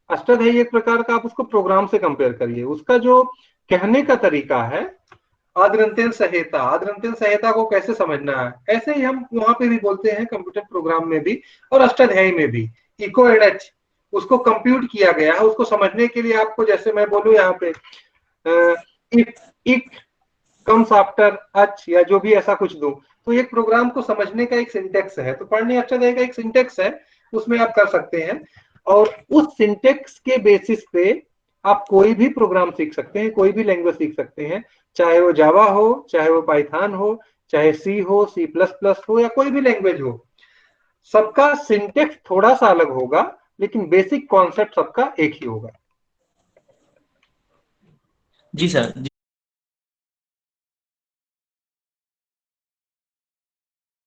अष्टाध्यायी एक प्रकार का, आप उसको प्रोग्राम से कंपेयर करिए, उसका जो कहने का तरीका है, आद्रंतेन संहिता, आद्रंतेन संहिता को कैसे समझना है, ऐसे ही हम वहां पे भी बोलते हैं कंप्यूटर प्रोग्राम में भी और अष्टाध्यायी में भी। इको एड एच उसको कंप्यूट किया गया है, उसको समझने के लिए आपको, जैसे मैं बोलूं यहाँ पे इट कम्स आफ्टर अच या जो भी ऐसा कुछ दूं, तो एक प्रोग्राम को समझने का एक सिंटेक्स है, तो पाणिनि अष्टाध्यायी का एक सिंटेक्स है, उसमें आप कर सकते हैं, और उस सिंटेक्स के बेसिस पे आप कोई भी प्रोग्राम सीख सकते हैं, कोई भी लैंग्वेज सीख सकते हैं, चाहे वो जावा हो, चाहे वो पाइथन हो, चाहे सी हो, C++ हो, या कोई भी लैंग्वेज हो। सबका सिंटेक्स थोड़ा सा अलग होगा, लेकिन बेसिक कॉन्सेप्ट सबका एक ही होगा। जी सर।